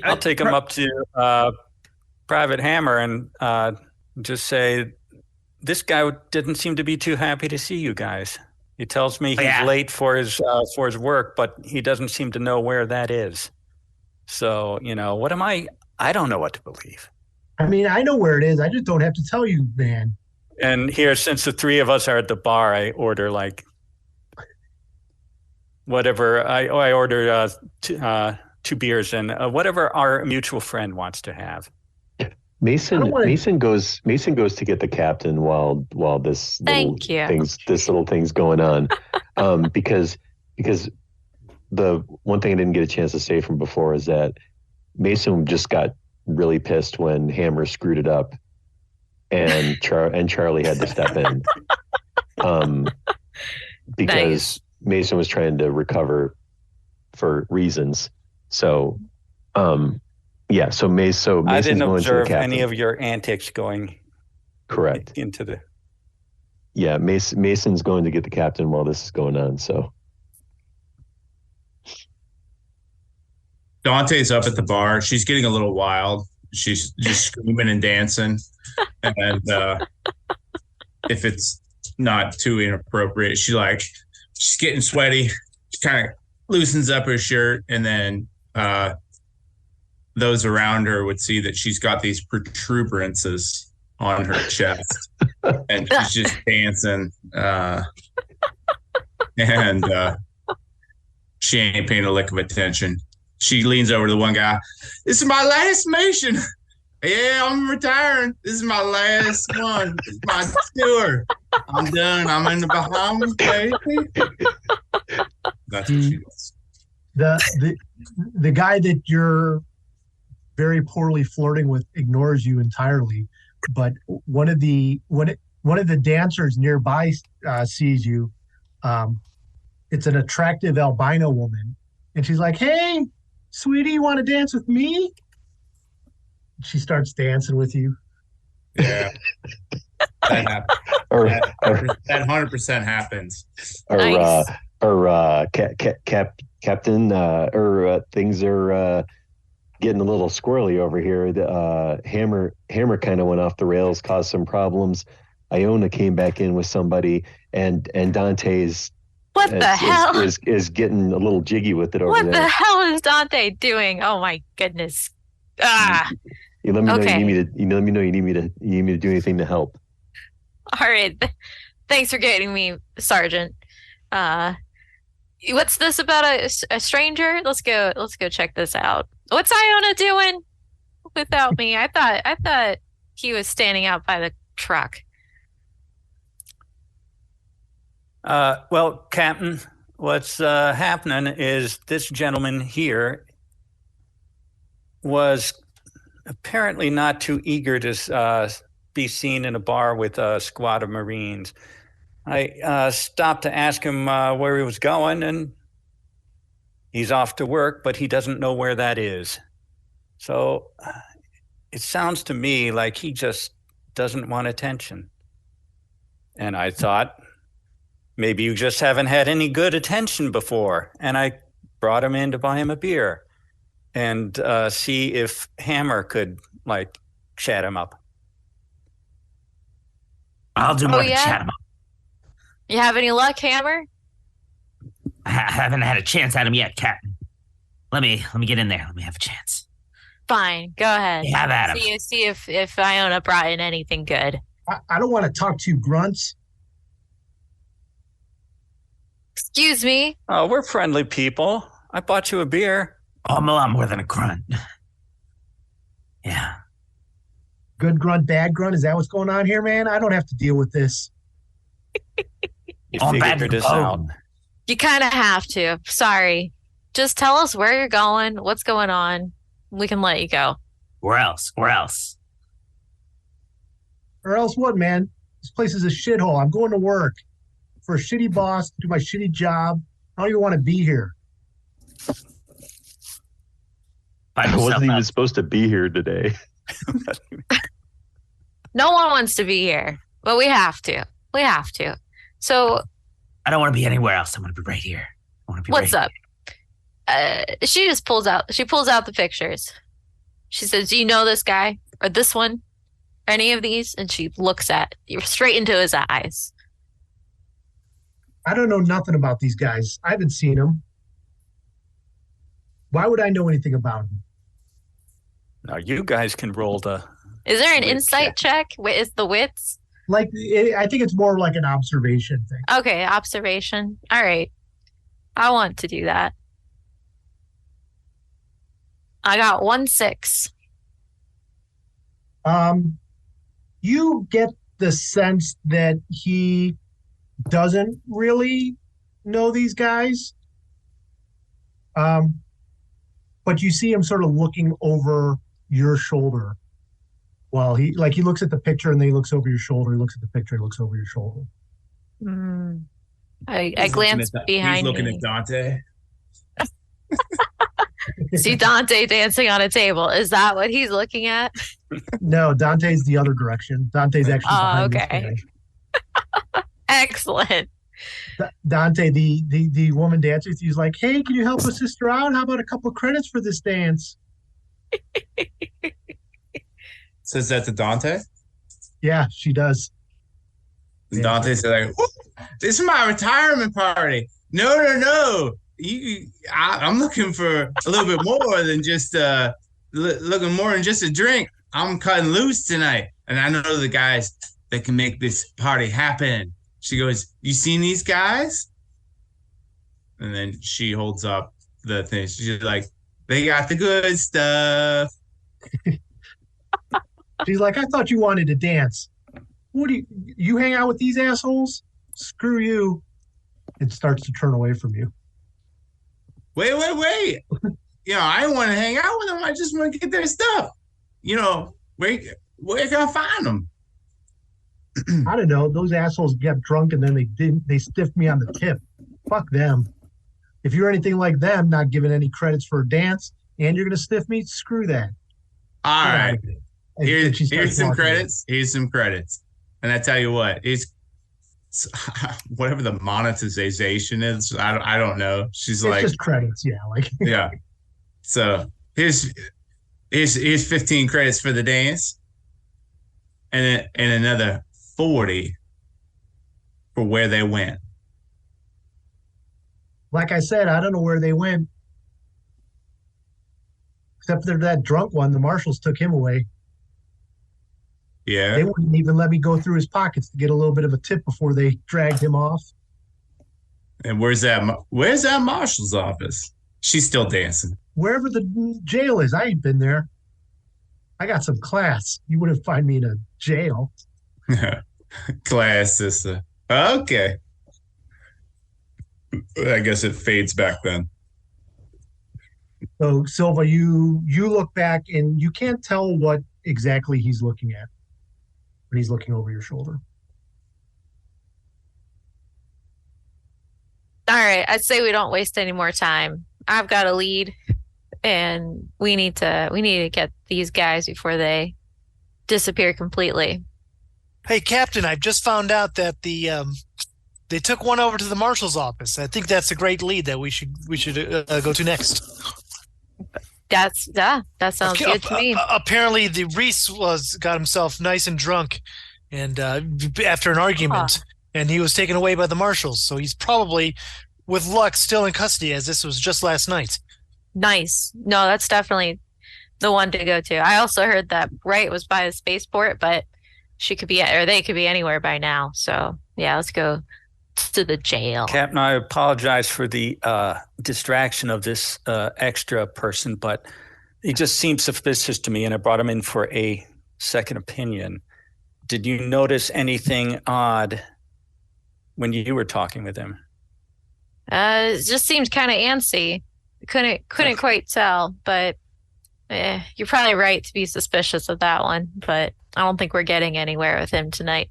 I'll take him up to Private Hammer and just say, this guy didn't seem to be too happy to see you guys. He tells me he's late for his work, but he doesn't seem to know where that is. So, what am I? I don't know what to believe. I mean, I know where it is. I just don't have to tell you, man. And here, since the 3 of us are at the bar, I order whatever. I order 2 beers and whatever our mutual friend wants to have. Mason goes to get the captain while this little thing's going on, because the one thing I didn't get a chance to say from before is that Mason just got really pissed when Hammer screwed it up, and Charlie had to step in, because Mason was trying to recover for reasons. So, yeah. So Mason's I didn't going observe to the any of your antics going. Correct. Into the. Yeah, Mason's going to get the captain while this is going on. So. Dante's up at the bar. She's getting a little wild. She's just screaming and dancing. And if it's not too inappropriate, she's getting sweaty. She kind of loosens up her shirt, and then those around her would see that she's got these protuberances on her chest, and she's just dancing. And She ain't paying a lick of attention. She leans over to the one guy. This is my last mission. Yeah, I'm retiring. This is my last one. This is my tour. I'm done. I'm in the Bahamas, baby. That's what she does. The guy that you're very poorly flirting with ignores you entirely, but one of the dancers nearby sees you. It's an attractive albino woman, and she's like, "Hey, sweetie, you want to dance with me?" She starts dancing with you. Yeah, that happens. That 100% happens. Nice. Captain, things are getting a little squirrely over here. The Hammer kind of went off the rails, caused some problems. Iona came back in with somebody, and Dante's What the hell? is getting a little jiggy with it over What there. the hell is Dante doing? Oh my goodness. You let me know Okay. you need me to do anything to help. All right. Thanks for getting me, Sergeant. What's this about a stranger? Let's go check this out. What's Iona doing without me? I thought he was standing out by the truck. Well, Captain, what's happening is this gentleman here was apparently not too eager to be seen in a bar with a squad of Marines. I stopped to ask him where he was going, and he's off to work, but he doesn't know where that is. So it sounds to me like he just doesn't want attention. And I thought, maybe you just haven't had any good attention before. And I brought him in to buy him a beer and see if Hammer could, chat him up. I'll do more than chat him up. You have any luck, Hammer? I haven't had a chance at him yet, Captain. Let me get in there. Let me have a chance. Fine, go ahead. Have at him. See if Iona brought in anything good. I don't want to talk to you grunts. Excuse me. Oh, we're friendly people. I bought you a beer. Oh, I'm a lot more than a grunt. Yeah. Good grunt, bad grunt. Is that what's going on here, man? I don't have to deal with this. You I'm bad figured to this out. bone. You kind of have to. Sorry. Just tell us where you're going, what's going on. We can let you go. Where else? Or else what, man? This place is a shithole. I'm going to work for a shitty boss, do my shitty job. I don't even want to be here. I wasn't even supposed to be here today. No one wants to be here, but we have to. We have to. So I don't want to be anywhere else. I want to be right here. I want to be what's right up? She just pulls out the pictures. She says, "Do you know this guy or this one? Any of these?" And she looks at you straight into his eyes. I don't know nothing about these guys. I haven't seen them. Why would I know anything about them? Now you guys can roll the. Is there an insight check? Is the wits? I think it's more like an observation thing. Okay, observation. All right. I want to do that. I got 1-6. You get the sense that he doesn't really know these guys. But you see him sort of looking over your shoulder while he looks at the picture and then he looks over your shoulder. He looks at the picture, he looks over your shoulder. I glance behind me. He's looking at Dante. See Dante dancing on a table. Is that what he's looking at? No, Dante's the other direction. Dante's actually behind this okay. guy. Excellent. Dante, the woman dancer, he's like, "Hey, can you help a sister out? How about a couple of credits for this dance?" Says that to Dante. Yeah, she does. And Dante said, "This is my retirement party. No. I'm looking for a little bit more than just looking more than just a drink. I'm cutting loose tonight, and I know the guys that can make this party happen." She goes, "You seen these guys?" And then she holds up the thing. She's like, they got the good stuff. She's like, I thought you wanted to dance. What do you hang out with these assholes? Screw you. It starts to turn away from you. Wait. I don't want to hang out with them. I just want to get their stuff. Where can I find them? I don't know. Those assholes get drunk and then they stiffed me on the tip. Fuck them. If you're anything like them, not giving any credits for a dance, and you're going to stiff me, screw that. All right. Here's some credits. Away. Here's some credits. And I tell you what, it's whatever the monetization is, I don't know. She's it's like just credits, yeah. Yeah. So here's 15 credits for the dance, and another 40 for where they went. Like I said, I don't know where they went. Except for that drunk one, the marshals took him away. Yeah. They wouldn't even let me go through his pockets to get a little bit of a tip before they dragged him off. And where's that marshal's office? She's still dancing. Wherever the jail is, I ain't been there. I got some class. You wouldn't find me in a jail. Class, sister. Okay. I guess it fades back then. So Silva, you look back and you can't tell what exactly he's looking at when he's looking over your shoulder. All right, I'd say we don't waste any more time. I've got a lead, and we need to get these guys before they disappear completely. Hey, Captain, I've just found out that they took one over to the marshal's office. I think that's a great lead that we should go to next. That sounds good to me. Apparently, the Reese got himself nice and drunk, and after an argument, and he was taken away by the marshals. So he's probably, with luck, still in custody, as this was just last night. Nice. No, that's definitely the one to go to. I also heard that Wright was by the spaceport, but they could be anywhere by now. So yeah, let's go to the jail. Captain, I apologize for the distraction of this extra person, but he just seemed suspicious to me, and I brought him in for a second opinion. Did you notice anything odd when you were talking with him? It just seemed kind of antsy. Couldn't quite tell, but you're probably right to be suspicious of that one, but I don't think we're getting anywhere with him tonight.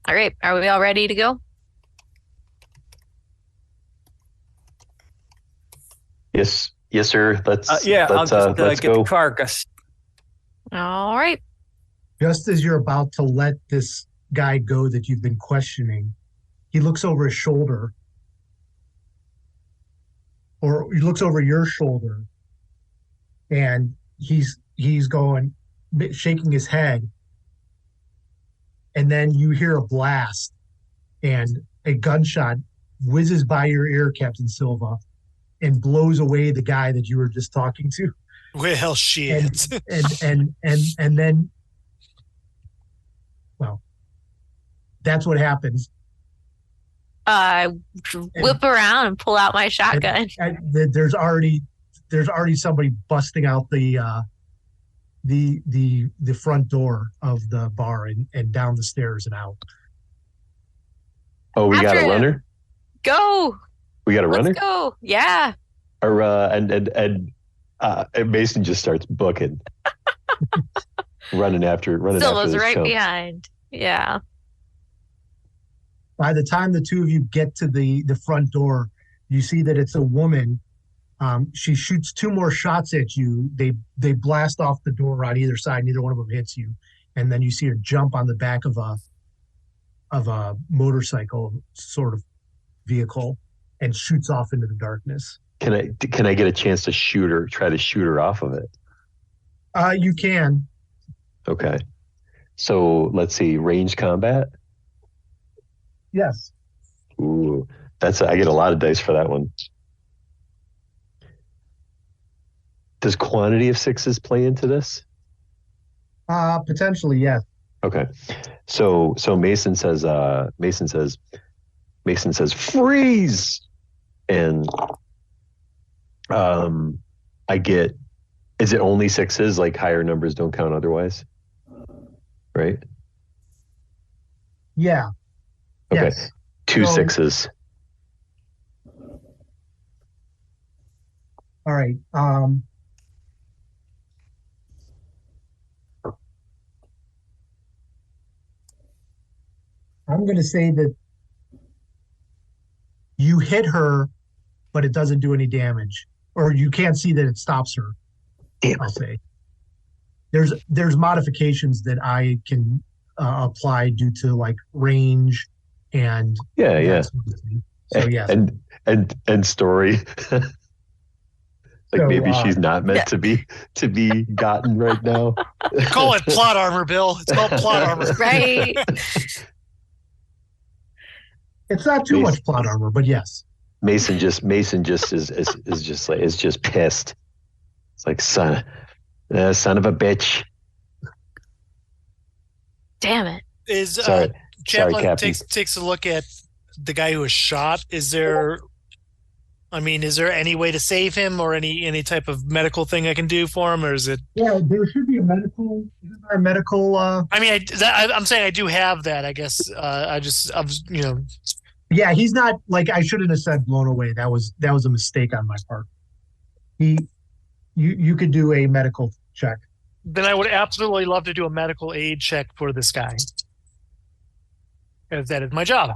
All right, are we all ready to go? Yes, sir. Let's I'll just let's get go. the car, Gus. All right. Just as you're about to let this guy go that you've been questioning, he looks over his shoulder, or he looks over your shoulder, and he's going, shaking his head. And then you hear a blast, and a gunshot whizzes by your ear, Captain Silva, and blows away the guy that you were just talking to. Well, shit. And then, well, that's what happens. Whip around and pull out my shotgun. And there's already somebody busting out the front door of the bar and down the stairs and out. Oh, we got a After runner? Go. We got a runner? Let's go. Yeah. Or and Mason just starts booking. running after Silva's this right chump. behind. Yeah. By the time the two of you get to the front door, you see that it's a woman. She shoots two more shots at you. They blast off the door on either side. Neither one of them hits you, and then you see her jump on the back of a motorcycle sort of vehicle and shoots off into the darkness. Can I get a chance to try to shoot her off of it? You can. Okay. So let's see, range combat. Yes. Ooh, I get a lot of dice for that one. Does quantity of sixes play into this? Potentially, yes. Okay. So Mason says freeze, and I get. Is it only sixes? Like higher numbers don't count otherwise, right? Yeah. Okay. Yes. Two So- sixes. All right. I'm going to say that you hit her, but it doesn't do any damage, or you can't see that it stops her. Damn I'll it. say there's modifications that I can apply due to like range and Yeah, yeah. that sort of thing. So yes. And story. Like So, maybe she's not meant to be gotten right now. Call it plot armor, Bill. It's called plot armor. Right. It's not too much plot armor, but yes. Mason just is just pissed. It's like son of a bitch. Damn it. Is Sorry, Chaplin Captain. takes a look at the guy who was shot. Is there any way to save him, or any type of medical thing I can do for him, or is it? Yeah, there should be a medical. Isn't there a medical? I mean, I'm saying I do have that. I guess I was Yeah, he's not like I shouldn't have said blown away. That was a mistake on my part. You could do a medical check. Then I would absolutely love to do a medical aid check for this guy, because that is my job.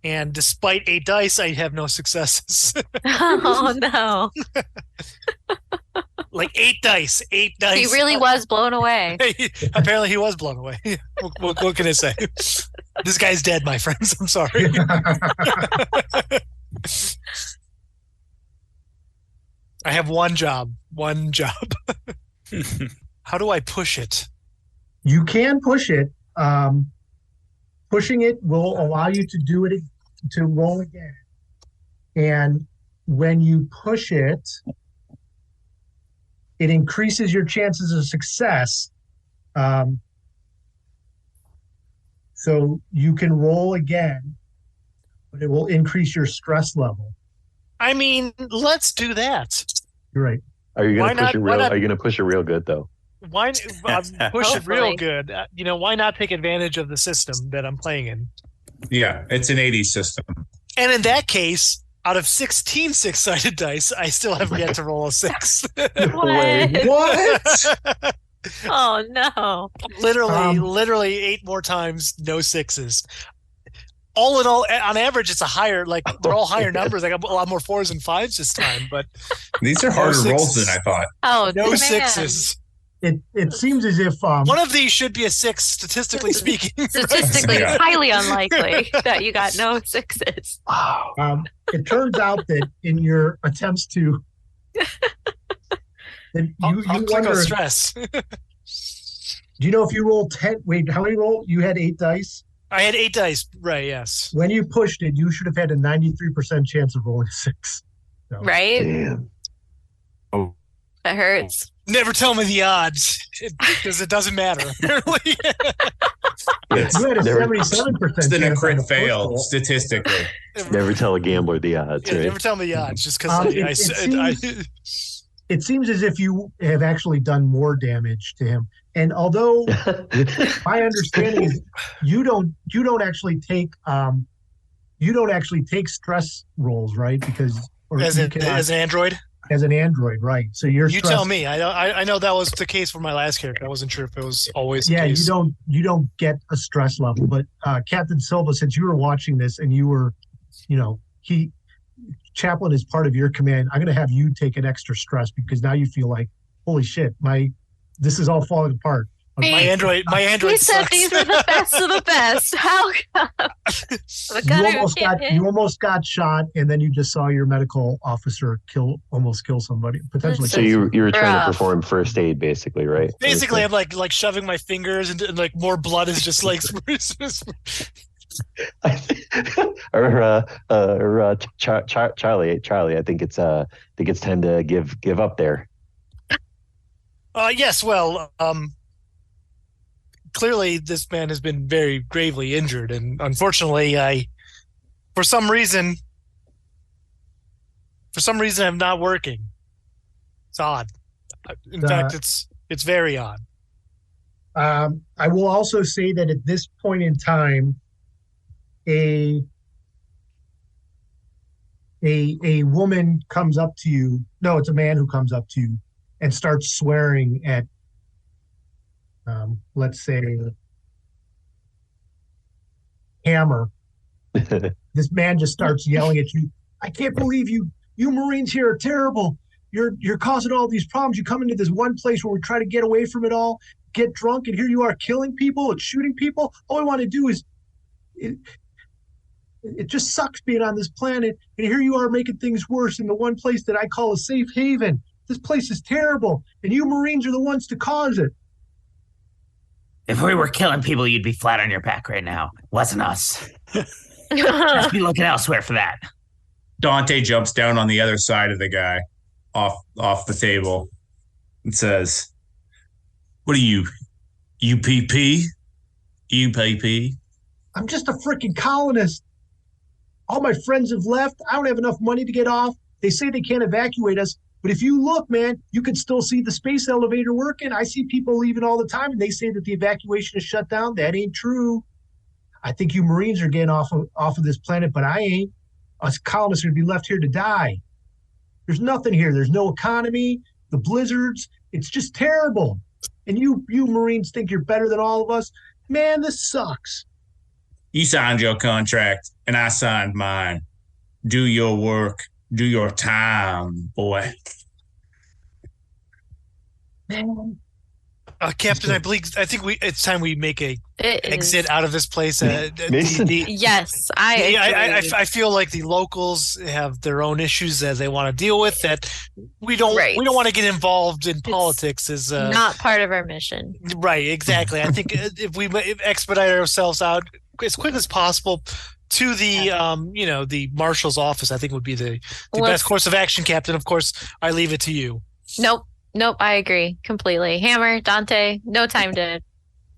And despite 8 dice, I have no successes. Oh no. Like 8 dice. He really was blown away. Apparently he was blown away. What can I say? This guy's dead, my friends. I'm sorry. I have one job. How do I push it? You can push it. Pushing it will allow you to do it to roll again. And when you push it, it increases your chances of success. So you can roll again, but it will increase your stress level. I mean, let's do that. You're right. Are you Why gonna push not- it why real? not- Are you gonna push it real good though? Why push it Hopefully. real good? Why not take advantage of the system that I'm playing in? Yeah, it's an 80s system. And in that case, out of 16 six-sided dice, I still haven't yet to roll a 6. What? What? Oh no. Literally 8 more times, no 6s. All in all, on average, it's a higher, like they're all higher numbers. I got a lot more 4s and 5s this time, but These are harder No rolls sixes. than I thought. Oh no man. 6s. It seems as if One of these should be a 6, statistically speaking. Statistically, Yeah. it's highly unlikely that you got no 6s. Wow. it turns out that in your attempts to that I'll you click wonder on if- stress. do you know if you roll 10 wait how many roll you had 8 dice I had 8 dice, right? Yes. when you pushed it you should have had a 93% chance of rolling a 6. Right? Damn. That hurts. Never tell me the odds, because it doesn't matter. Apparently. Yes. You had a Never, 77% It's been a chance on crit the first fail roll. statistically. never tell a gambler the odds, Yeah, right? never tell me the odds, just because It seems as if you have actually done more damage to him. And although my understanding is you don't actually take stress rolls, right? Because as you an cannot- as an android. as an android, right? So you're You tell me. I know that was the case for my last character. I wasn't sure if it was always the Yeah, case. you don't get a stress level. But Captain Silva, since you were watching this and you were, Chaplain is part of your command. I'm going to have you take an extra stress because now you feel like, holy shit, this is all falling apart. My Hey, android He said sucks. these are the best of the best. How come? The guy who can't hit. You almost got shot, and then you just saw your medical officer almost kill somebody, potentially. So you were trying to Rough. perform first aid, basically, right? Basically, I'm like shoving my fingers and like more blood is just like. Charlie, I think it's time to give up there. Yes, well, clearly this man has been very gravely injured, and unfortunately, for some reason, I'm not working. It's odd. In fact, it's very odd. I will also say that at this point in time, a woman comes up to you. No, it's a man who comes up to you and starts swearing at, let's say, Hammer. This man just starts yelling at you. I can't believe you Marines here are terrible. You're causing all these problems. You come into this one place where we try to get away from it all, get drunk, and here you are killing people and shooting people. All I want to do is it just sucks being on this planet, and here you are making things worse in the one place that I call a safe haven. This place is terrible, and you Marines are the ones to cause it. If we were killing people, you'd be flat on your back right now. Wasn't us. Just be looking elsewhere for that. Dante jumps down on the other side of the guy off the table and says, "What are you, UPP? UPP? I'm just a freaking colonist. All my friends have left. I don't have enough money to get off. They say they can't evacuate us. But if you look, man, you can still see the space elevator working. I see people leaving all the time, and they say that the evacuation is shut down. That ain't true. I think you Marines are getting off of this planet, but I ain't. Us colonists are going to be left here to die. There's nothing here. There's no economy, the blizzards. It's just terrible. And you Marines think you're better than all of us? Man, this sucks." You signed your contract, and I signed mine. Do your work. Do your time, boy. Man. Captain, I think it's time we make a exit out of this place. Mason. Yes, I feel like the locals have their own issues that they want to deal with. That we don't want to get involved in politics. Is not part of our mission. Right? Exactly. I think if we expedite ourselves out as quick as possible to the the marshal's office, I think would be the best course of action, Captain. Of course, I leave it to you. Nope, I agree completely. Hammer, Dante, no time to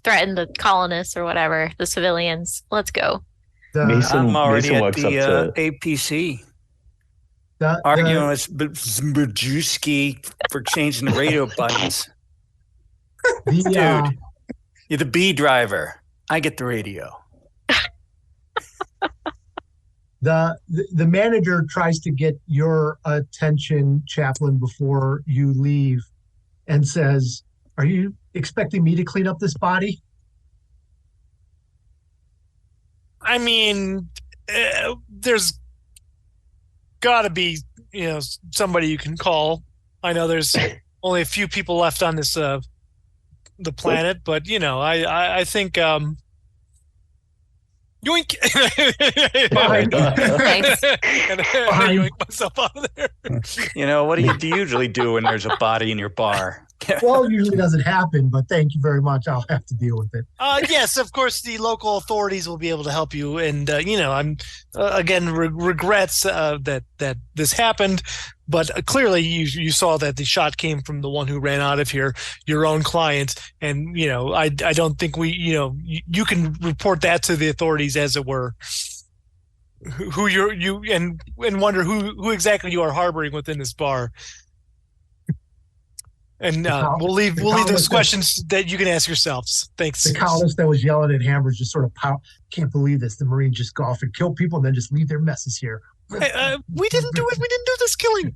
threaten the colonists or whatever, the civilians. Let's go. I'm already Mason at walks the up to APC. Arguing with Brzezinski for changing the radio buttons. Dude, you're the B driver. I get the radio. The manager tries to get your attention, Chaplain, before you leave, and says, "Are you expecting me to clean up this body?" I mean, there's got to be somebody you can call. I know there's only a few people left on this the planet, but I think. Yoink! Nice. And I yoink myself out of there. What do you usually do when there's a body in your bar? Well, it usually doesn't happen, but thank you very much. I'll have to deal with it. Yes, of course, the local authorities will be able to help you. And, I'm, again, regrets that this happened. But clearly, you saw that the shot came from the one who ran out of here, your own client. And, I don't think you can report that to the authorities, as it were. Who and wonder who exactly you are harboring within this bar. And we'll leave those questions that you can ask yourselves. Thanks. The colonist that was yelling at Hammers just sort of can't believe this. The Marines just go off and kill people and then just leave their messes here. We didn't do it. We didn't do this killing.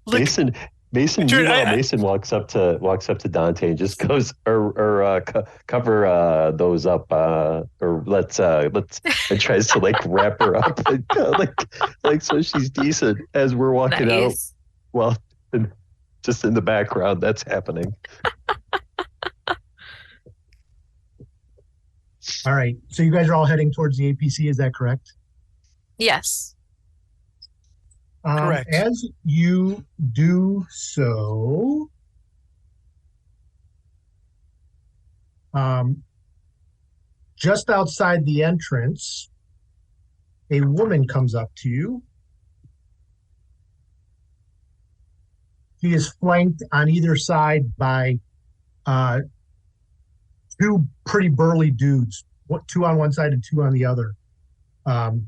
Mason. Mason walks up to Dante and just goes, cover those up, or let's and tries to wrap her up, like so she's decent as we're walking out. Well, just in the background, that's happening. All right. So you guys are all heading towards the APC, is that correct? Yes. Correct. As you do so, just outside the entrance, a woman comes up to you. She is flanked on either side by two pretty burly dudes, two on one side and two on the other. And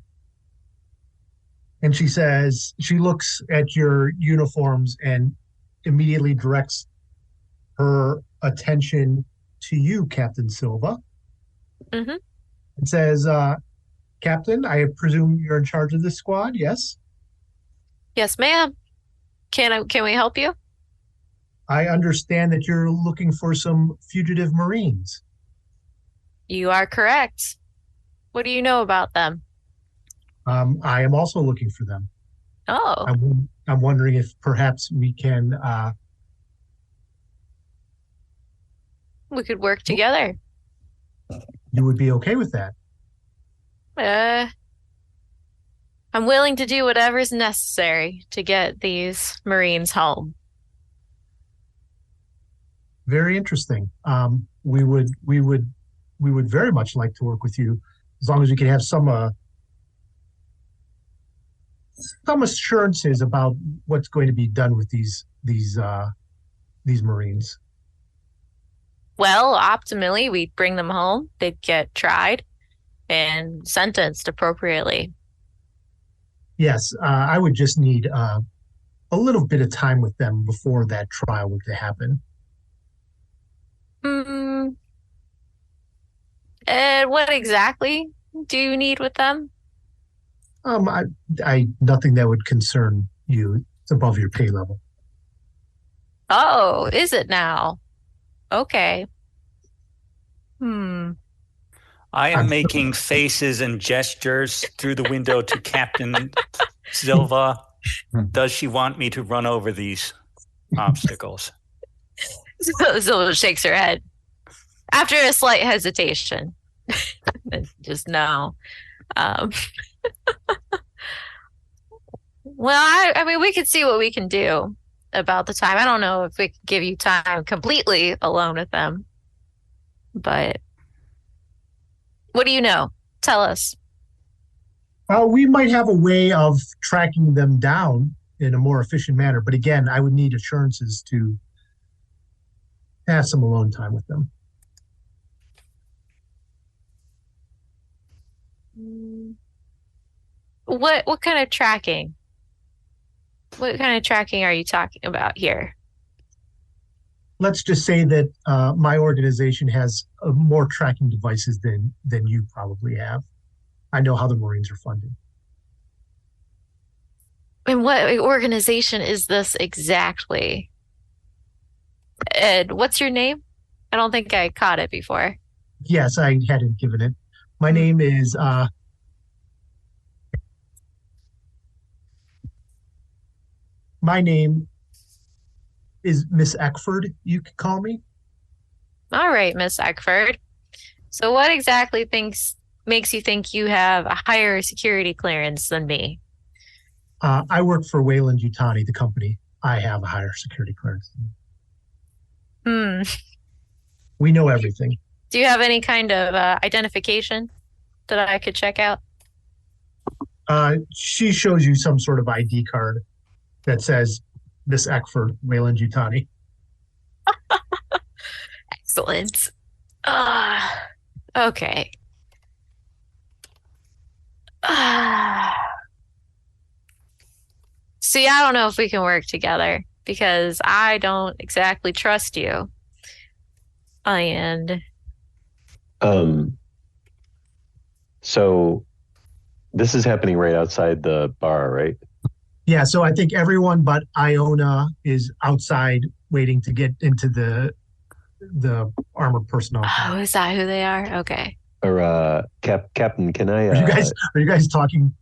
she looks at your uniforms and immediately directs her attention to you, Captain Silva. Mm-hmm. And says, Captain, I presume you're in charge of this squad, yes? Yes, ma'am. Can we help you? I understand that you're looking for some fugitive Marines. You are correct. What do you know about them? I am also looking for them. Oh, I'm wondering if perhaps we can. we could work together. You would be okay with that? I'm willing to do whatever's necessary to get these Marines home. Very interesting. We would very much like to work with you, as long as we can have some assurances about what's going to be done with these Marines. Well, optimally, we'd bring them home. They'd get tried and sentenced appropriately. Yes, I would just need a little bit of time with them before that trial were to happen. And what exactly do you need with them? I nothing that would concern you. It's above your pay level. Oh, is it now? Okay. I am making faces and gestures through the window to Captain Silva. Does she want me to run over these obstacles? Silva shakes her head after a slight hesitation. Just no. Well, I mean, we could see what we can do about the time. I don't know if we could give you time completely alone with them, but what do you know? Tell us. We might have a way of tracking them down in a more efficient manner, but again, I would need assurances to have some alone time with them. What kind of tracking? What kind of tracking are you talking about here? Let's just say that my organization has more tracking devices than you probably have. I know how the Marines are funded. And what organization is this exactly? Ed, what's your name? I don't think I caught it before. Yes, I hadn't given it. My name is Miss Eckford, you could call me. All right, Miss Eckford. So what exactly makes you think you have a higher security clearance than me? I work for Wayland Yutani, the company. I have a higher security clearance. We know everything. Do you have any kind of identification that I could check out? She shows you some sort of ID card that says Miss Eckford, Wayland Yutani. Excellent. Okay. See, I don't know if we can work together because I don't exactly trust you. And so this is happening right outside the bar, right? Yeah, so I think everyone but Iona is outside waiting to get into the armored personnel. Oh, is that who they are? Okay. Or Captain, can I? Are you guys talking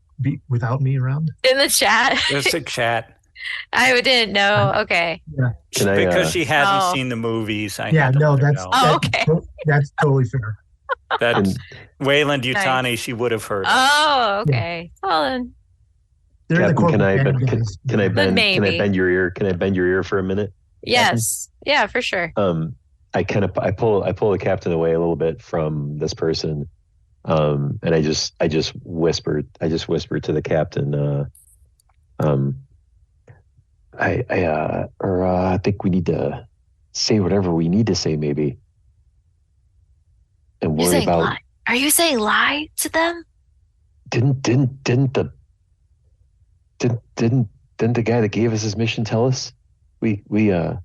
without me around? In the chat. Just a chat. I didn't know. Okay. Yeah. Because she hasn't seen the movies. That's totally fair. That Wayland Yutani, she would have heard. Oh, okay. Yeah. Well then. Captain, can I bend your ear? Can I bend your ear for a minute? Yes. Captain? Yeah, for sure. I pull the captain away a little bit from this person, and I just whispered to the captain, I think we need to say whatever we need to say, maybe. and You're worry saying about lie? Are you saying lie to them? didn't the guy that gave us his mission tell us we Yeah,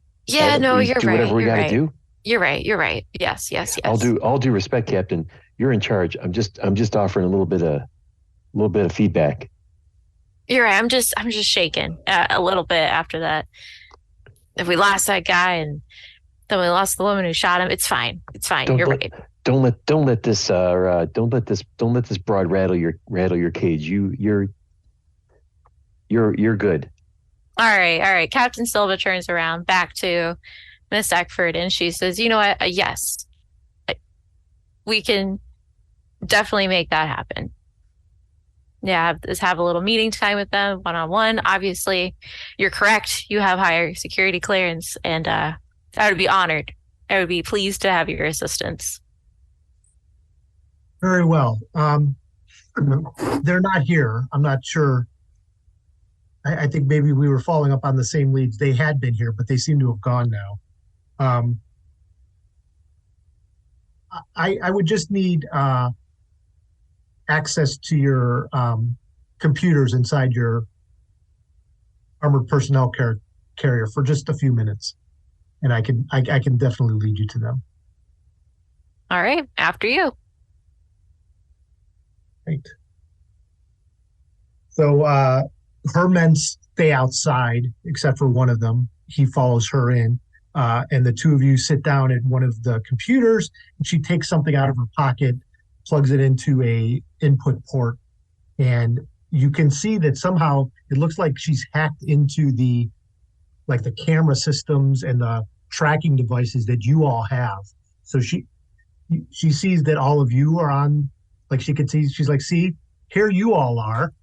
no, we you're do right. whatever we You're got to right. do? You're right. You're right. Yes, yes, All yes. due respect, Captain. You're in charge. I'm just offering a little bit of feedback. You're right. I'm just shaken a little bit after that. If we lost that guy and then we lost the woman who shot him, it's fine. It's fine. You're right. Don't let this broad rattle your cage. You're good. All right, all right. Captain Silva turns around back to Miss Eckford and she says, "You know what? Yes, we can definitely make that happen. Yeah, have a little meeting time with them one-on-one. Obviously, you're correct. You have higher security clearance, and I would be honored. I would be pleased to have your assistance." Very well. They're not here. I'm not sure. I think maybe we were following up on the same leads. They had been here, but they seem to have gone now. I would just need access to your computers inside your armored personnel carrier for just a few minutes, and I can definitely lead you to them. All right, after you. Right. So her men stay outside, except for one of them. He follows her in, and the two of you sit down at one of the computers. And she takes something out of her pocket, plugs it into a input port, and you can see that somehow it looks like she's hacked into the camera systems and the tracking devices that you all have. So she sees that all of you are on. Like she could see, she's like, "See, here you all are,"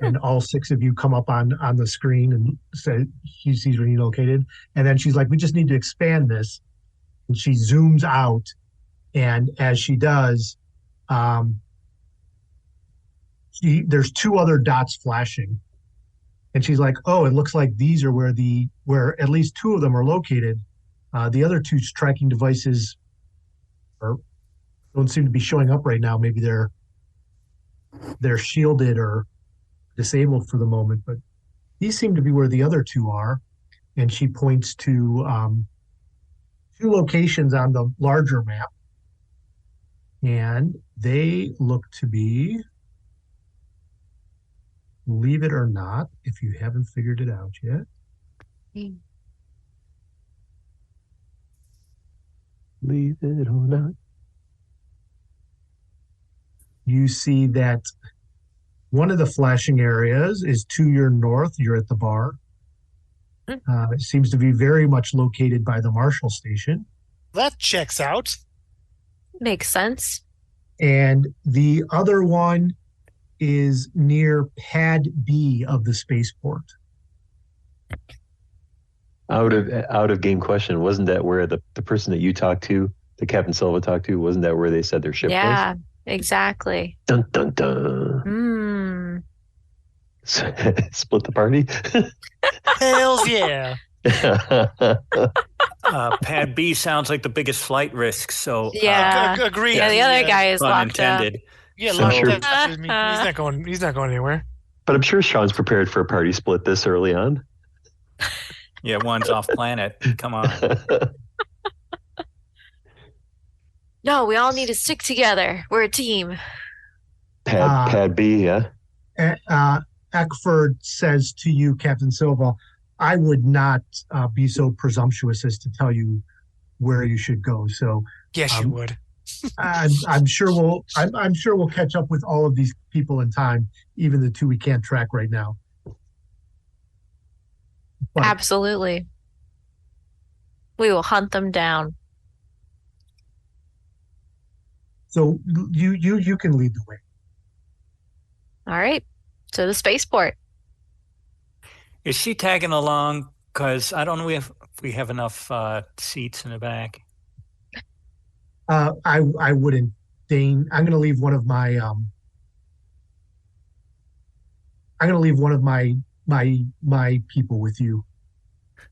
and all six of you come up on the screen and say she sees where you're located. And then she's like, "We just need to expand this," and she zooms out, and as she does, there's two other dots flashing, and she's like, "Oh, it looks like these are where at least two of them are located. The other two tracking devices don't seem to be showing up right now. Maybe they're shielded or disabled for the moment, but these seem to be where the other two are." And she points to two locations on the larger map, and they look to be, believe it or not, if you haven't figured it out yet. Believe it or not. You see that one of the flashing areas is to your north. You're at the bar. It seems to be very much located by the Marshal Station. That checks out. Makes sense. And the other one is near Pad B of the spaceport. Out of game question, wasn't that where the person that you talked to, the Captain Silva talked to, wasn't that where they said their ship was? Yeah, exactly. Dun dun dun. Split the party. Hells yeah. Pad B sounds like the biggest flight risk. So Yeah. Agree. Yeah, the other guy is pun locked up. intended. Yeah, So I'm sure- he's not going anywhere. But I'm sure Sean's prepared for a party split this early on. Yeah, one's off planet. Come on. No, we all need to stick together. We're a team. Pad B, yeah. Eckford says to you, Captain Silva, "I would not be so presumptuous as to tell you where you should go." So Yes, you would. I'm sure we'll catch up with all of these people in time, even the two we can't track right now. But, Absolutely. We will hunt them down. so you can lead the way. All right. To the spaceport. Is she tagging along? Because I don't know if we have enough seats in the back. I wouldn't deign. I'm going to leave one of my people with you,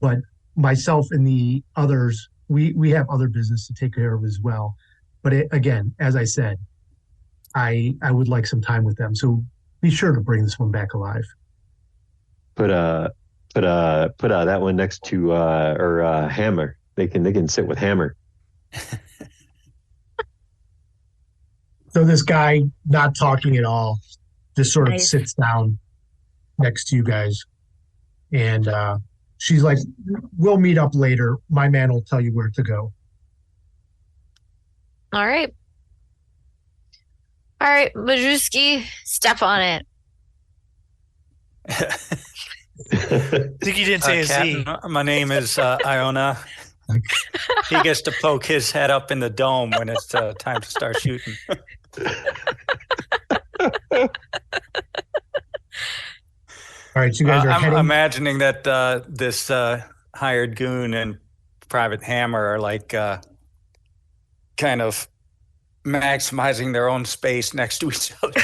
but myself and the others, we have other business to take care of as well. But again, as I said, I would like some time with them. So be sure to bring this one back alive. Put that one next to Hammer. They can sit with Hammer. So this guy, not talking at all, just sort of Nice. sits down next to you guys. And she's like, we'll meet up later. My man will tell you where to go. All right. All right, Majewski, step on it. I think he didn't say his Z. Captain, my name is Iona. He gets to poke his head up in the dome when it's time to start shooting. All right, so you guys are I'm heading. imagining that this hired goon and Private Hammer are like kind of maximizing their own space next to each other.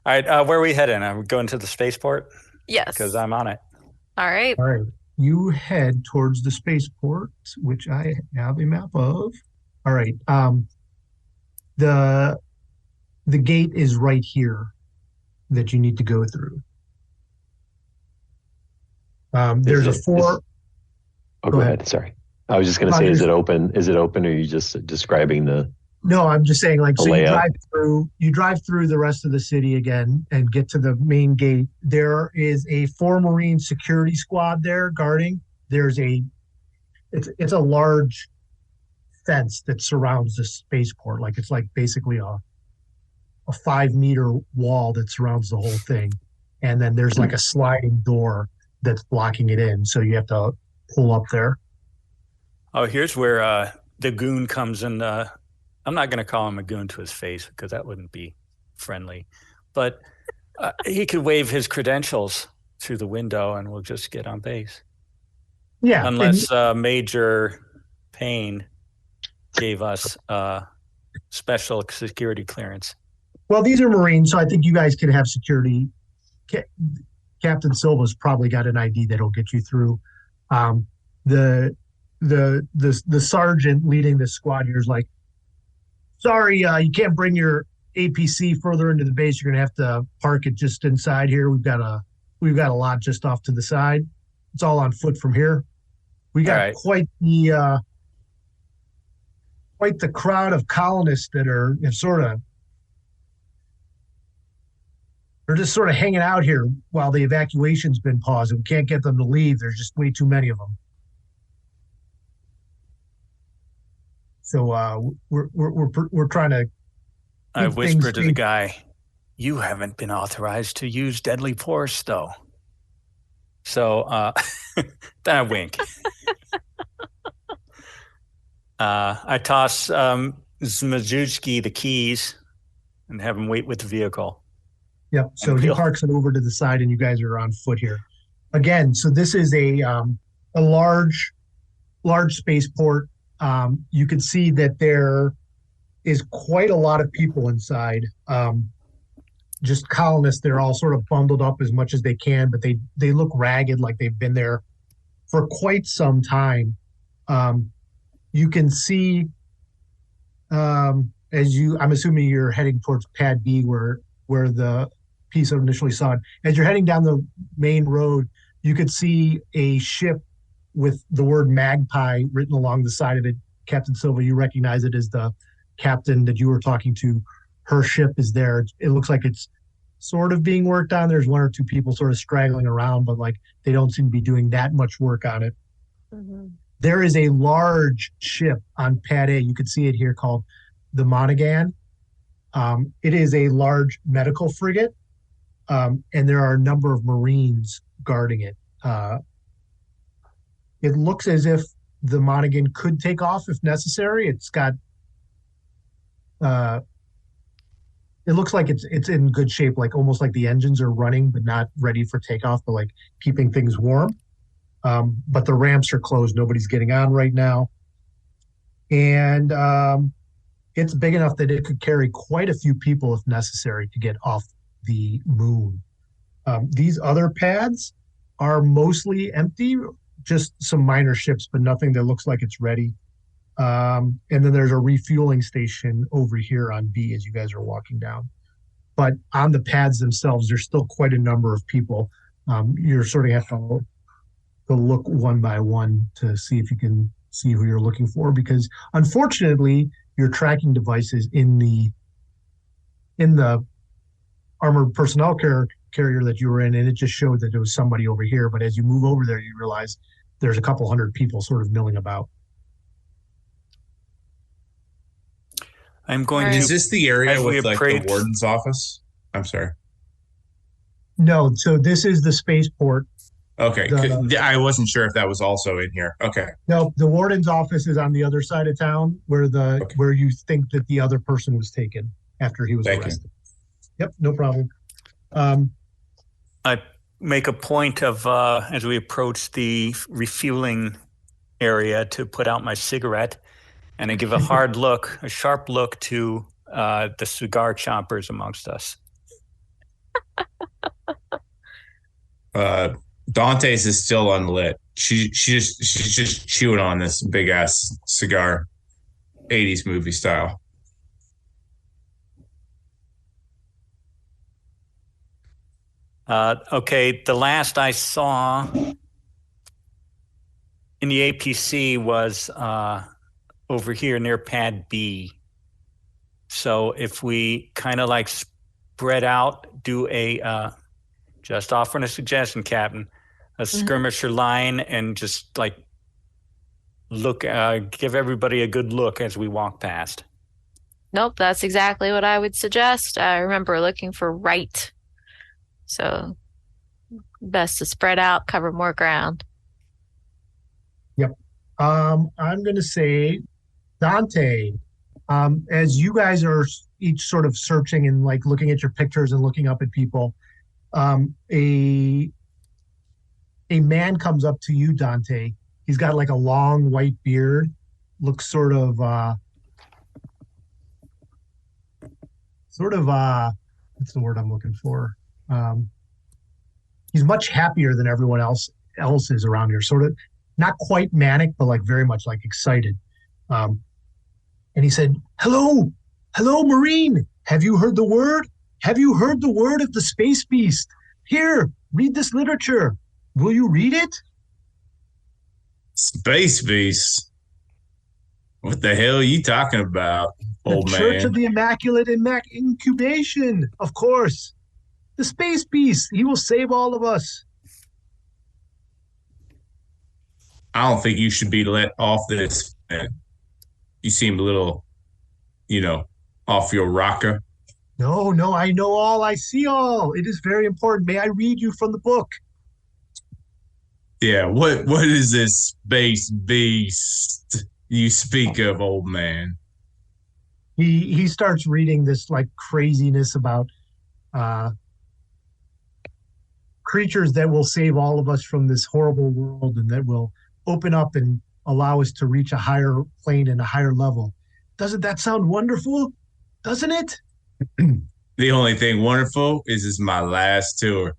All right, where are we heading? Are we going to the spaceport? Yes. Because I'm on it. All right. All right, you head towards the spaceport, which I have a map of. All right, the gate is right here that you need to go through. There's a four. Oh, go ahead. Sorry. I was just going to say, is it open? Is it open, or are you just describing the? No, I'm just saying, like, so layout. you drive through the rest of the city again and get to the main gate. There is a 4 Marine security squad there guarding. It's a large fence that surrounds the spaceport. Like, it's like basically a 5-meter wall that surrounds the whole thing. And then there's like a sliding door that's blocking it in. So you have to pull up there. Oh, here's where the goon comes in. I'm not going to call him a goon to his face because that wouldn't be friendly. But he could wave his credentials through the window and we'll just get on base. Yeah. Unless Major Payne gave us special security clearance. Well, these are Marines, so I think you guys can have security. Captain Silva's probably got an ID that'll get you through. The sergeant leading the squad here is like, sorry, you can't bring your APC further into the base. You're gonna have to park it just inside here. We've got a lot just off to the side. It's all on foot from here. We got quite the crowd of colonists that they're just sort of hanging out here while the evacuation's been paused. We can't get them to leave. There's just way too many of them. So we're trying to. I whispered to the guy, "You haven't been authorized to use deadly force, though." So then I wink. I toss Zmajewski the keys and have him wait with the vehicle. Yep. So he parks it over to the side, and you guys are on foot here. Again, so this is a large spaceport. You can see that there is quite a lot of people inside. Just colonists. They're all sort of bundled up as much as they can, but they look ragged, like they've been there for quite some time. You can see I'm assuming you're heading towards Pad B, where the piece initially saw it. As you're heading down the main road, you could see a ship with the word Magpie written along the side of it. Captain Silva, you recognize it as the captain that you were talking to. Her ship is there. It looks like it's sort of being worked on. There's 1 or 2 people sort of straggling around, but like they don't seem to be doing that much work on it. Mm-hmm. There is a large ship on Pad A. You can see it here called the Monaghan. It is a large medical frigate, and there are a number of Marines guarding it. It looks as if the Monaghan could take off if necessary. It's got, it looks like it's in good shape, like almost like the engines are running, but not ready for takeoff, but like keeping things warm. But the ramps are closed. Nobody's getting on right now. And it's big enough that it could carry quite a few people if necessary to get off the moon. These other pads are mostly empty, just some minor ships, but nothing that looks like it's ready. And then there's a refueling station over here on B as you guys are walking down. But on the pads themselves, there's still quite a number of people. You're sort of have to look one by one to see if you can see who you're looking for, because unfortunately, your tracking device is in the armored personnel carrier that you were in, and it just showed that there was somebody over here. But as you move over there, you realize there's a couple hundred people sort of milling about. I'm going Is to. this the area as we with like approach- the warden's office? I'm sorry. No, so this is the spaceport. Okay, I wasn't sure if that was also in here. Okay. No, the warden's office is on the other side of town where where you think that the other person was taken after he was arrested. Yep, no problem. I make a point of, as we approach the refueling area, to put out my cigarette, and I give a hard look, a sharp look to the cigar chompers amongst us. Dante's is still unlit. She's just chewing on this big ass cigar, 80s movie style. Okay, the last I saw in the APC was over here near pad B. So if we kind of like spread out, do a just offering a suggestion, Captain, a skirmisher line, and just like look, give everybody a good look as we walk past. Nope, that's exactly what I would suggest. I remember looking for right. So best to spread out, cover more ground. Yep. I'm going to say, Dante, as you guys are each sort of searching and like looking at your pictures and looking up at people, a man comes up to you, Dante. He's got like a long white beard, looks sort of what's the word I'm looking for? He's much happier than everyone else is around here. Sort of not quite manic, but like very much like excited. And he said, hello, Marine. Have you heard the word? Have you heard the word of the space beast? Here, read this literature. Will you read it? Space beast. What the hell are you talking about, old man? The Church of the Immaculate Incubation, of course. The space beast. He will save all of us. I don't think you should be let off this, man. You seem a little, off your rocker. No, I know all. I see all. It is very important. May I read you from the book? Yeah, what is this space beast you speak of, old man? He starts reading this like craziness about creatures that will save all of us from this horrible world and that will open up and allow us to reach a higher plane and a higher level. Doesn't that sound wonderful? Doesn't it? The only thing wonderful is my last tour.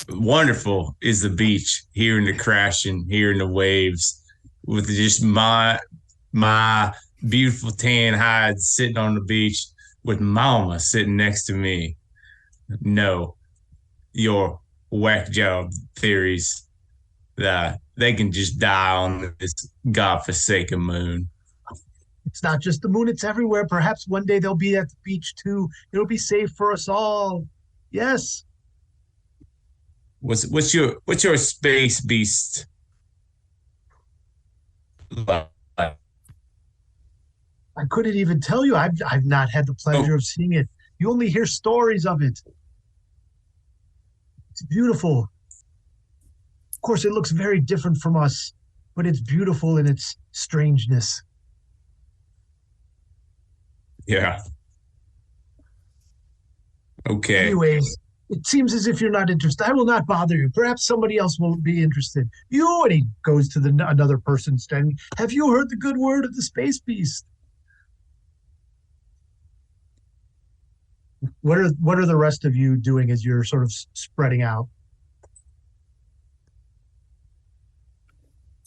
Wonderful is the beach, hearing the crashing, hearing the waves, with just my beautiful tan hide sitting on the beach with mama sitting next to me. No, your whack job theories that they can just die on this godforsaken moon. It's not just the moon, it's everywhere. Perhaps one day they'll be at the beach too. It'll be safe for us all. Yes. What's your space beast like? I couldn't even tell you. I've not had the pleasure of seeing it. You only hear stories of it. It's beautiful. Of course, it looks very different from us, but it's beautiful in its strangeness. Yeah. Okay. Anyways, it seems as if you're not interested. I will not bother you. Perhaps somebody else will be interested. You, and he goes to another person standing. Have you heard the good word of the space beast? What are the rest of you doing as you're sort of spreading out?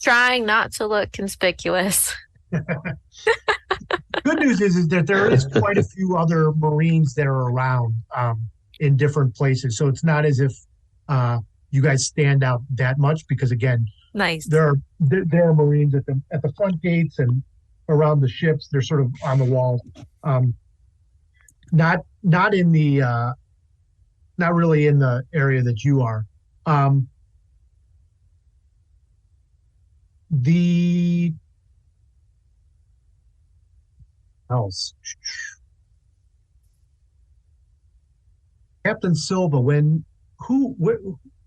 trying not to look conspicuous. Good news is that there is quite a few other Marines that are around in different places. So it's not as if you guys stand out that much because, again, Nice. there are Marines at the front gates and around the ships. They're sort of on the walls. Not in the not really in the area that you are. The else. Captain Silva, who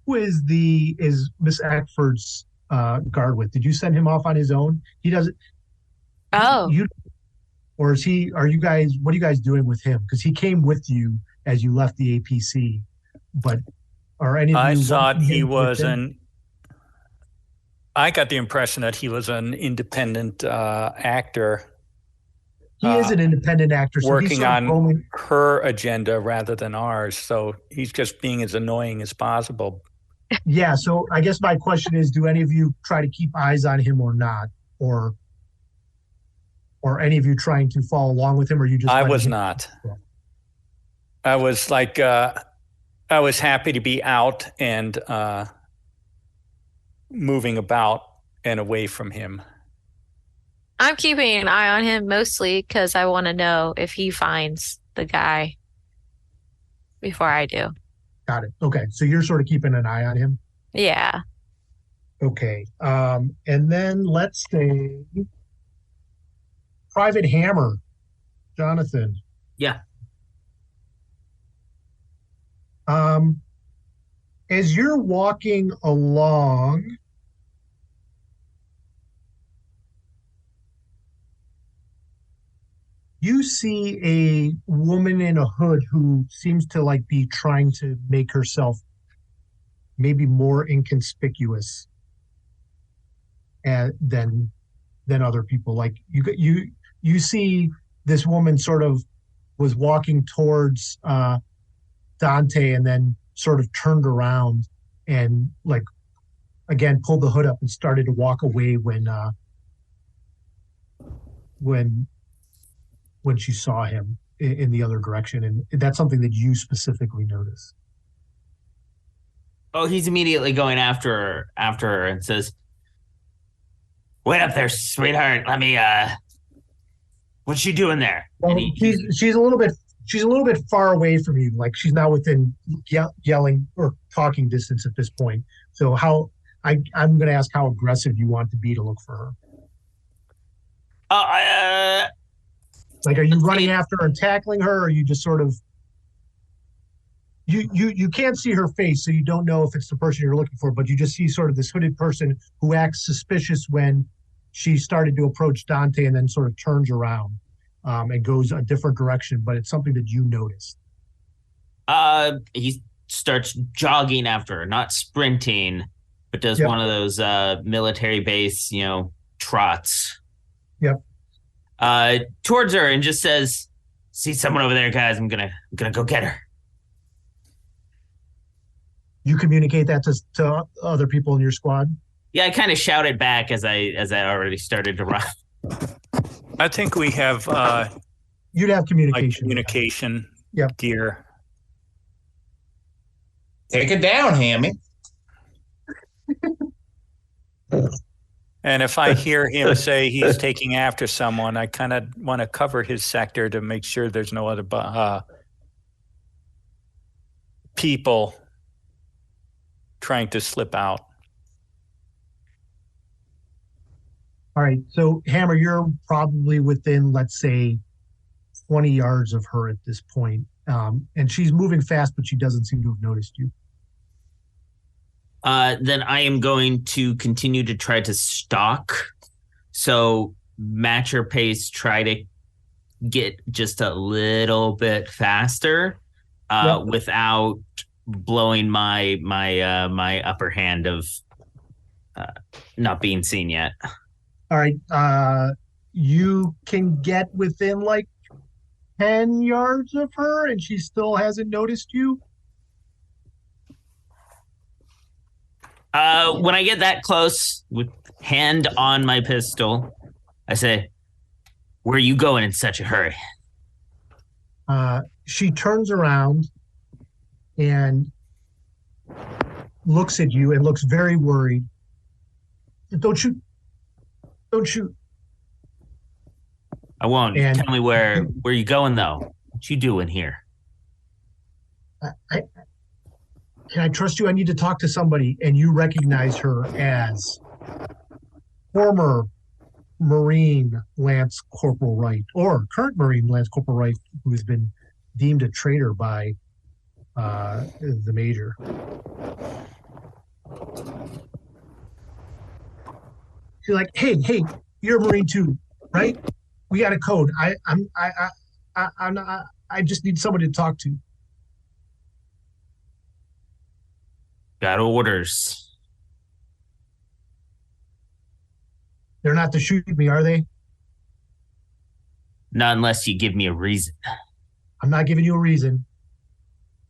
is Miss Eckford's guard with? Did you send him off on his own? He doesn't. Oh, Or is he? Are you guys? What are you guys doing with him? Because he came with you as you left the APC. But are any of you? I thought he was an. I got the impression that he was an independent actor. He is an independent actor, so working on her agenda rather than ours. So he's just being as annoying as possible. Yeah. So I guess my question is: do any of you try to keep eyes on him or not, or any of you trying to follow along with him, or you just? I was not. I was like, I was happy to be out and moving about and away from him. I'm keeping an eye on him mostly because I want to know if he finds the guy before I do. Got it. Okay. So you're sort of keeping an eye on him? Yeah. Okay. And then let's say Private Hammer, Jonathan. Yeah. As you're walking along, you see a woman in a hood who seems to like be trying to make herself maybe more inconspicuous than other people. Like you see this woman sort of was walking towards Dante and then sort of turned around and like again pulled the hood up and started to walk away when she saw him in the other direction. And that's something that you specifically notice. Oh, he's immediately going after her and says, "Wait up there, sweetheart. Let me, what's she doing there?" Well, she's a little bit far away from you. Like she's not within yelling or talking distance at this point. So I'm going to ask how aggressive you want to be to look for her. Like, are you running after her and tackling her, or are you just sort of you can't see her face, so you don't know if it's the person you're looking for, but you just see sort of this hooded person who acts suspicious when she started to approach Dante and then sort of turns around and goes a different direction, but it's something that you noticed. He starts jogging after her, not sprinting, but does one of those military base, trots. Yep. Towards her and just says, "See someone over there, guys. I'm gonna go get her." You communicate that to other people in your squad? Yeah, I kind of shouted back as I already started to run. I think we have you'd have communication. Like communication gear. Take it down, Hammy. And if I hear him say he's taking after someone, I kind of want to cover his sector to make sure there's no other people trying to slip out. All right. So, Hammer, you're probably within, let's say, 20 yards of her at this point. And she's moving fast, but she doesn't seem to have noticed you. Then I am going to continue to try to stalk. So match her pace, try to get just a little bit faster without blowing my upper hand of not being seen yet. All right. You can get within like 10 yards of her and she still hasn't noticed you? When I get that close with hand on my pistol. I say, where are you going in such a hurry? She turns around and looks at you and looks very worried. Don't shoot. Don't shoot. I won't. And tell me where you going, though. What you doing here? Can I trust you? I need to talk to somebody. And you recognize her as former Marine Lance Corporal Wright, or current Marine Lance Corporal Wright, who has been deemed a traitor by the Major. She's like, hey, you're a Marine too, right? We got a code. I just need somebody to talk to. Got orders. They're not to shoot me, are they? Not unless you give me a reason. I'm not giving you a reason.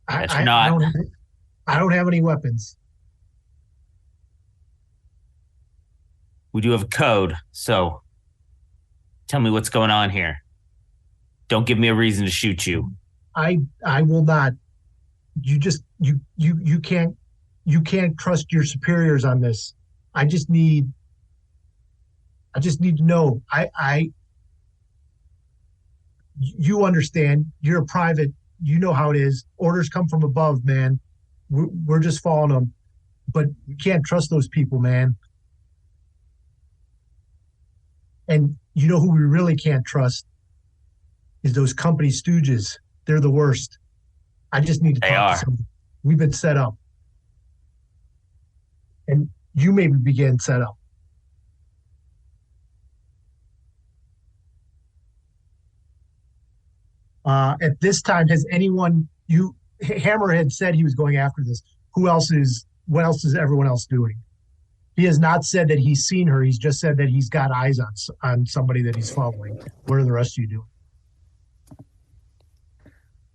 That's I don't have any weapons. We do have a code, so tell me what's going on here. Don't give me a reason to shoot you. I will not. You can't trust your superiors on this. I just need to know. You understand. You're a private. You know how it is. Orders come from above, man. We're just following them. But you can't trust those people, man. And you know who we really can't trust is those company stooges. They're the worst. I just need to talk to somebody. We've been set up. And you maybe begin set up. At this time, has anyone, Hammer had said he was going after this. What else is everyone else doing? He has not said that he's seen her. He's just said that he's got eyes on somebody that he's following. What are the rest of you doing?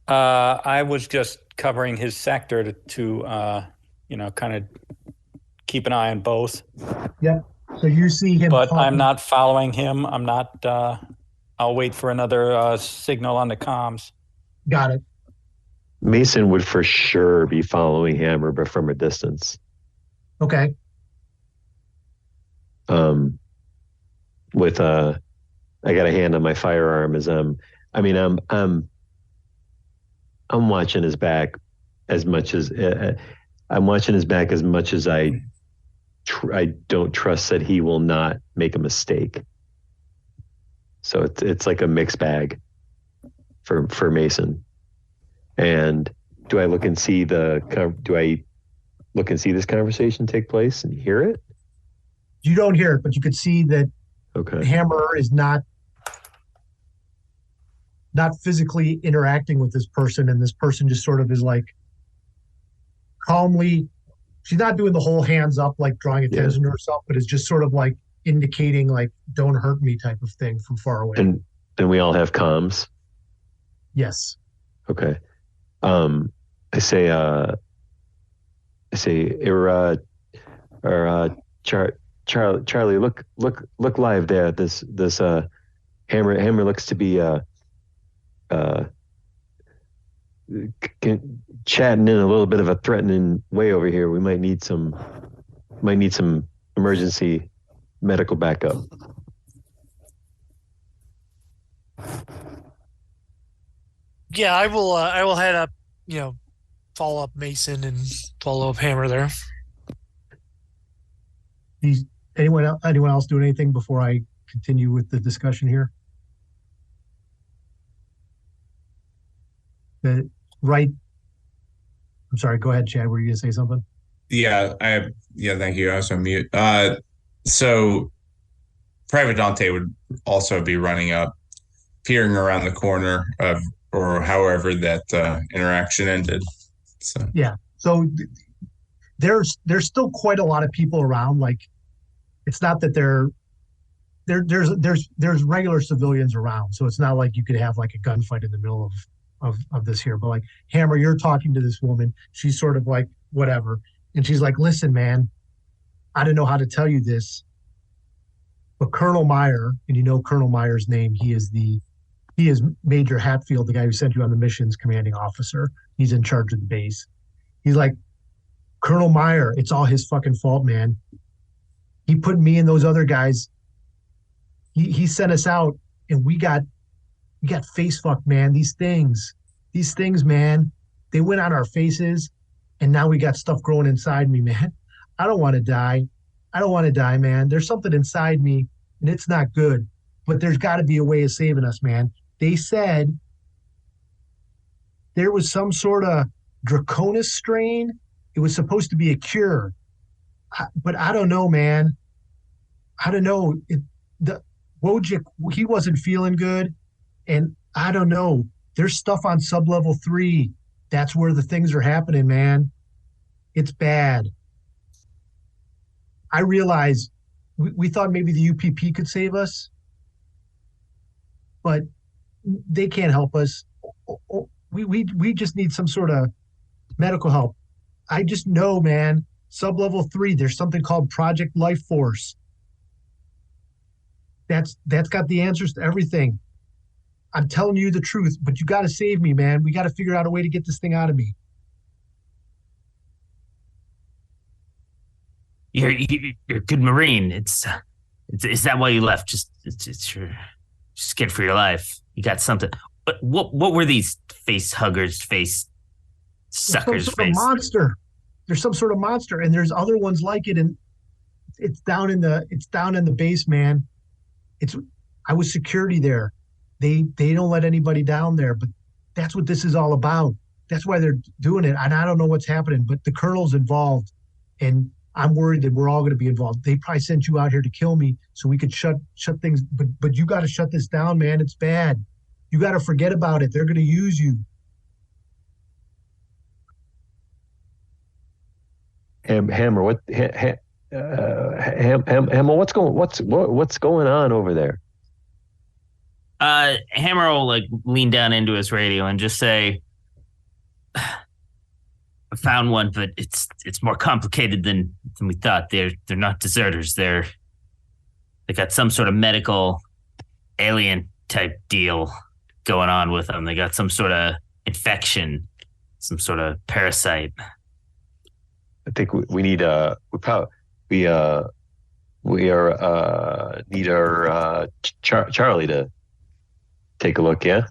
I was just covering his sector to kind of keep an eye on both. Yep. So you see him. But I'm not following him. I'm not. I'll wait for another signal on the comms. Got it. Mason would for sure be following Hammer, but from a distance. Okay. I got a hand on my firearm as I'm watching his back as much as I don't trust that he will not make a mistake. So it's like a mixed bag for Mason. And do I look and see this conversation take place and hear it? You don't hear it, but you could see that Hammer is not physically interacting with this person, and this person just sort of is like calmly. She's not doing the whole hands up, like drawing attention to herself, but it's just sort of like indicating, like, don't hurt me type of thing from far away. And then we all have comms. Yes. Okay. I say, Charlie, look live there. This Hammer looks to be chatting in a little bit of a threatening way over here. We might need some emergency medical backup. Yeah, I will head up, follow up Mason and follow up Hammer there. Anyone else doing anything before I continue with the discussion here? I'm sorry, go ahead, Chad. Were you gonna say something? Yeah, thank you. I was on mute. So Private Dante would also be running up, peering around the corner or however that interaction ended. So yeah. So there's still quite a lot of people around. Like, it's not that there's regular civilians around. So it's not like you could have like a gunfight in the middle of this here. But like, Hammer, you're talking to this woman. She's sort of like, whatever. And she's like, listen, man, I don't know how to tell you this, But Colonel Meyer, and you know Colonel Meyer's name, he is Major Hatfield, the guy who sent you on the missions, commanding officer. He's in charge of the base. He's like, Colonel Meyer, it's all his fucking fault, man. He put me and those other guys. He sent us out, and we got face fucked, man. These things, man, they went on our faces, and now we got stuff growing inside me, man. I don't want to die. Man. There's something inside me, and it's not good. But there's got to be a way of saving us, man. They said there was some sort of Draconis strain. It was supposed to be a cure, but I don't know, man. I don't know. Wojcik, he wasn't feeling good, and I don't know. There's stuff on sublevel 3. That's where the things are happening, man. It's bad. I realize we thought maybe the UPP could save us, but they can't help us. We just need some sort of medical help. I just know, man, sublevel 3, there's something called Project Life Force. That's got the answers to everything. I'm telling you the truth, but you got to save me, man. We got to figure out a way to get this thing out of me. You're a good Marine. Is that why you left? You're scared for your life. You got something. But what were these face huggers, face suckers? Some sort of monster. There's some sort of monster, and there's other ones like it, and it's down in the base, man. I was security there. They don't let anybody down there, but that's what this is all about. That's why they're doing it, and I don't know what's happening, but the colonel's involved, and I'm worried that we're all going to be involved. They probably sent you out here to kill me so we could shut things, but you got to shut this down, man. It's bad. You got to forget about it. They're going to use you. Hammer, Hammer, what's going on over there? Hammer will lean down into his radio and just say, "I found one, but it's more complicated than we thought. They're not deserters. They got some sort of medical alien type deal going on with them. They got some sort of infection, some sort of parasite." I think we need need our Charlie to take a look. Yeah.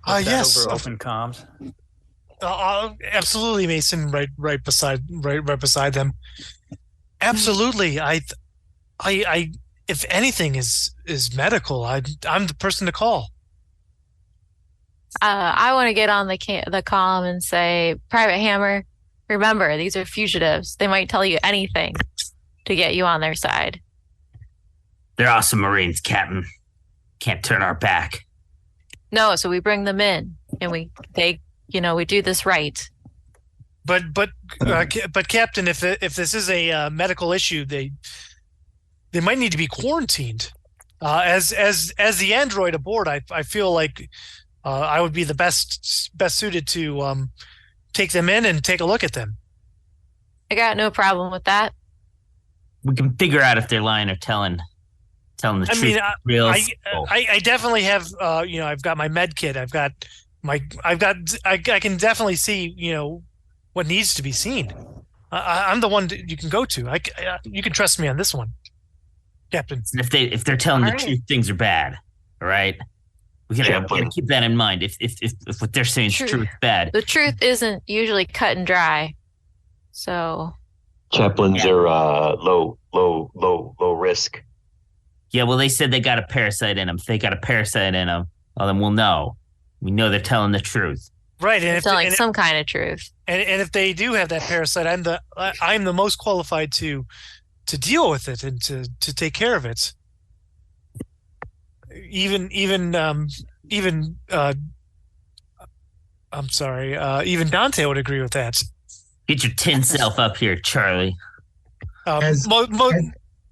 Yes. Over open comms. Absolutely, Mason. Right beside them. Absolutely. I if anything is medical, I'm the person to call. I want to get on the comm and say, Private Hammer, remember, these are fugitives. They might tell you anything to get you on their side. They're awesome Marines, Captain. Can't turn our back. No, so we bring them in and we do this right. But Captain, if this is a medical issue, they might need to be quarantined. As the android aboard, I feel like I would be the best suited to take them in and take a look at them. I got no problem with that. We can figure out if they're lying or telling the truth. I definitely have. I've got my med kit. I can definitely see. What needs to be seen. I'm the one you can go to. You can trust me on this one, Captain. And if they're telling the truth, things are bad. All right. We gotta keep that in mind. If what they're saying is true, it's bad. The truth isn't usually cut and dry. So chaplains are low risk. Yeah, well, they said they got a parasite in them. If they got a parasite in them, well, then we'll know. We know they're telling the truth. Right, and telling some kind of truth. And if they do have that parasite, I'm the most qualified to deal with it and to take care of it. Even Dante would agree with that. Get your tin self up here, Charlie.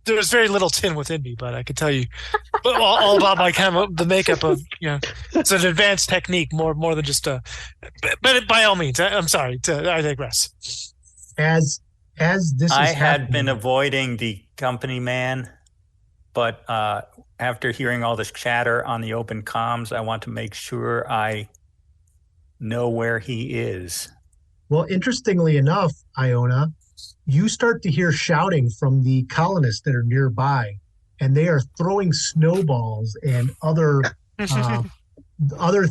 There's very little tin within me, but I can tell you all about my the makeup of it's an advanced technique more than just a. But by all means, I'm sorry. I digress. As this, I had been avoiding the company man but after hearing all this chatter on the open comms, I want to make sure I know where he is. Well, interestingly enough, Iona, you start to hear shouting from the colonists that are nearby, and they are throwing snowballs and other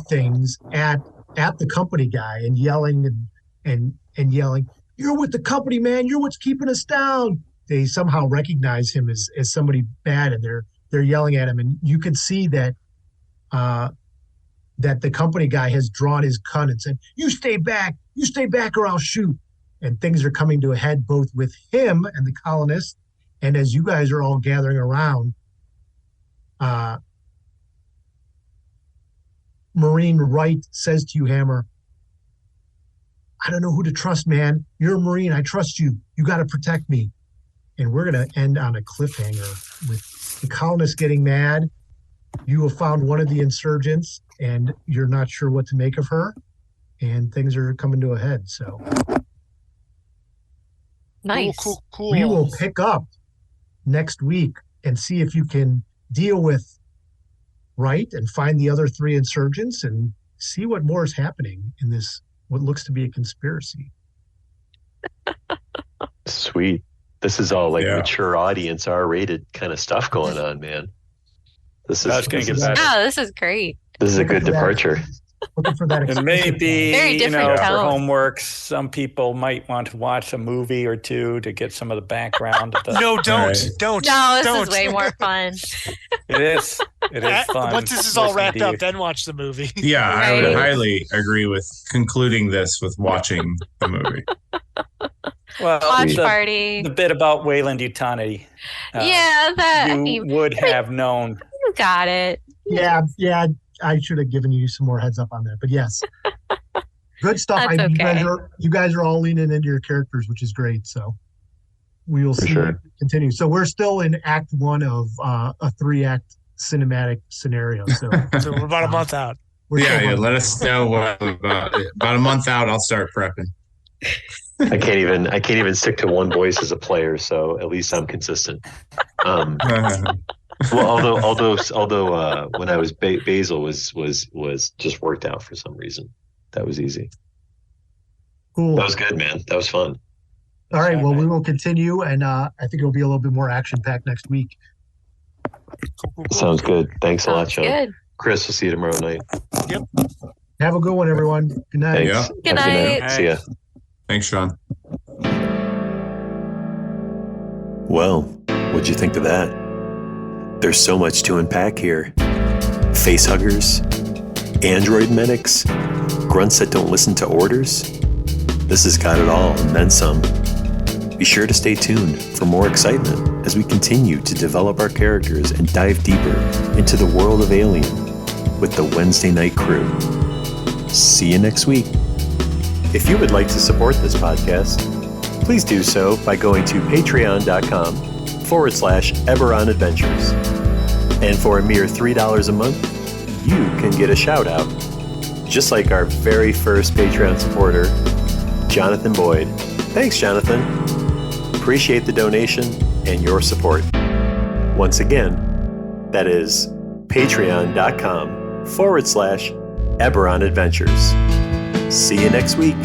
things at the company guy and yelling and yelling, "You're with the company, man! You're what's keeping us down!" They somehow recognize him as somebody bad, and they're yelling at him, and you can see that that the company guy has drawn his gun and said, you stay back, or I'll shoot." And things are coming to a head both with him and the colonists, and as you guys are all gathering around, Marine Wright says to you, Hammer, "I don't know who to trust, man. You're a Marine. I trust you. You got to protect me." And we're going to end on a cliffhanger with the colonists getting mad. You have found one of the insurgents, and you're not sure what to make of her, and things are coming to a head. So Nice. Cool. we will pick up next week and see if you can deal with Wright and find the other 3 insurgents and see what more is happening in this, what looks to be a conspiracy. Sweet. This is all like Yeah. mature audience, R-rated kind of stuff going on, man. This That's gonna get better. Oh, this is great. This is a good departure. Looking for that. And exclusive maybe, Very different for tone. homework, some people might want to watch a movie or two to get some of the background. Of the, No, don't. Right. Don't. No, this don't. is way more fun. It is. It is fun. Once this is all listening wrapped to up, you. then watch the movie. Yeah, I would Right. highly agree with concluding this with watching the movie. Well, Watch the- party. the bit about Wayland Yutani. Yeah, that You would have known. you got it. Yeah, I should have given you some more heads up on that, but yes, good stuff. That's okay. You guys are all leaning into your characters, which is great. So we will For see sure. it continue. So we're still in Act 1 of a 3-act cinematic scenario. So So we're about a month out. we're Yeah, still yeah. on- Let us know what about a month out. I'll start prepping. I can't even stick to one voice as a player, so at least I'm consistent. Well, although when I was Basil was just worked out for some reason. That was easy. Cool. That was good, man. That was fun. All right. Well, we will continue, and I think it'll be a little bit more action-packed next week. Sounds good. Thanks a lot, Sounds Sean. good. Chris, we'll see you tomorrow night. Have a good one, everyone. Good night. Yeah. Thanks. Good Have a night. See ya. Thanks, Sean. Well, what'd you think of that? There's so much to unpack here. Facehuggers, android medics, grunts that don't listen to orders. This has got it all and then some. Be sure to stay tuned for more excitement as we continue to develop our characters and dive deeper into the world of Alien with the Wednesday Night Crew. See you next week. If you would like to support this podcast, please do so by going to patreon.com/Eberron Adventures. And for a mere $3 a month, you can get a shout out, just like our very first Patreon supporter, Jonathan Boyd. Thanks, Jonathan. Appreciate the donation and your support. Once again, that is patreon.com/Eberron Adventures. See you next week.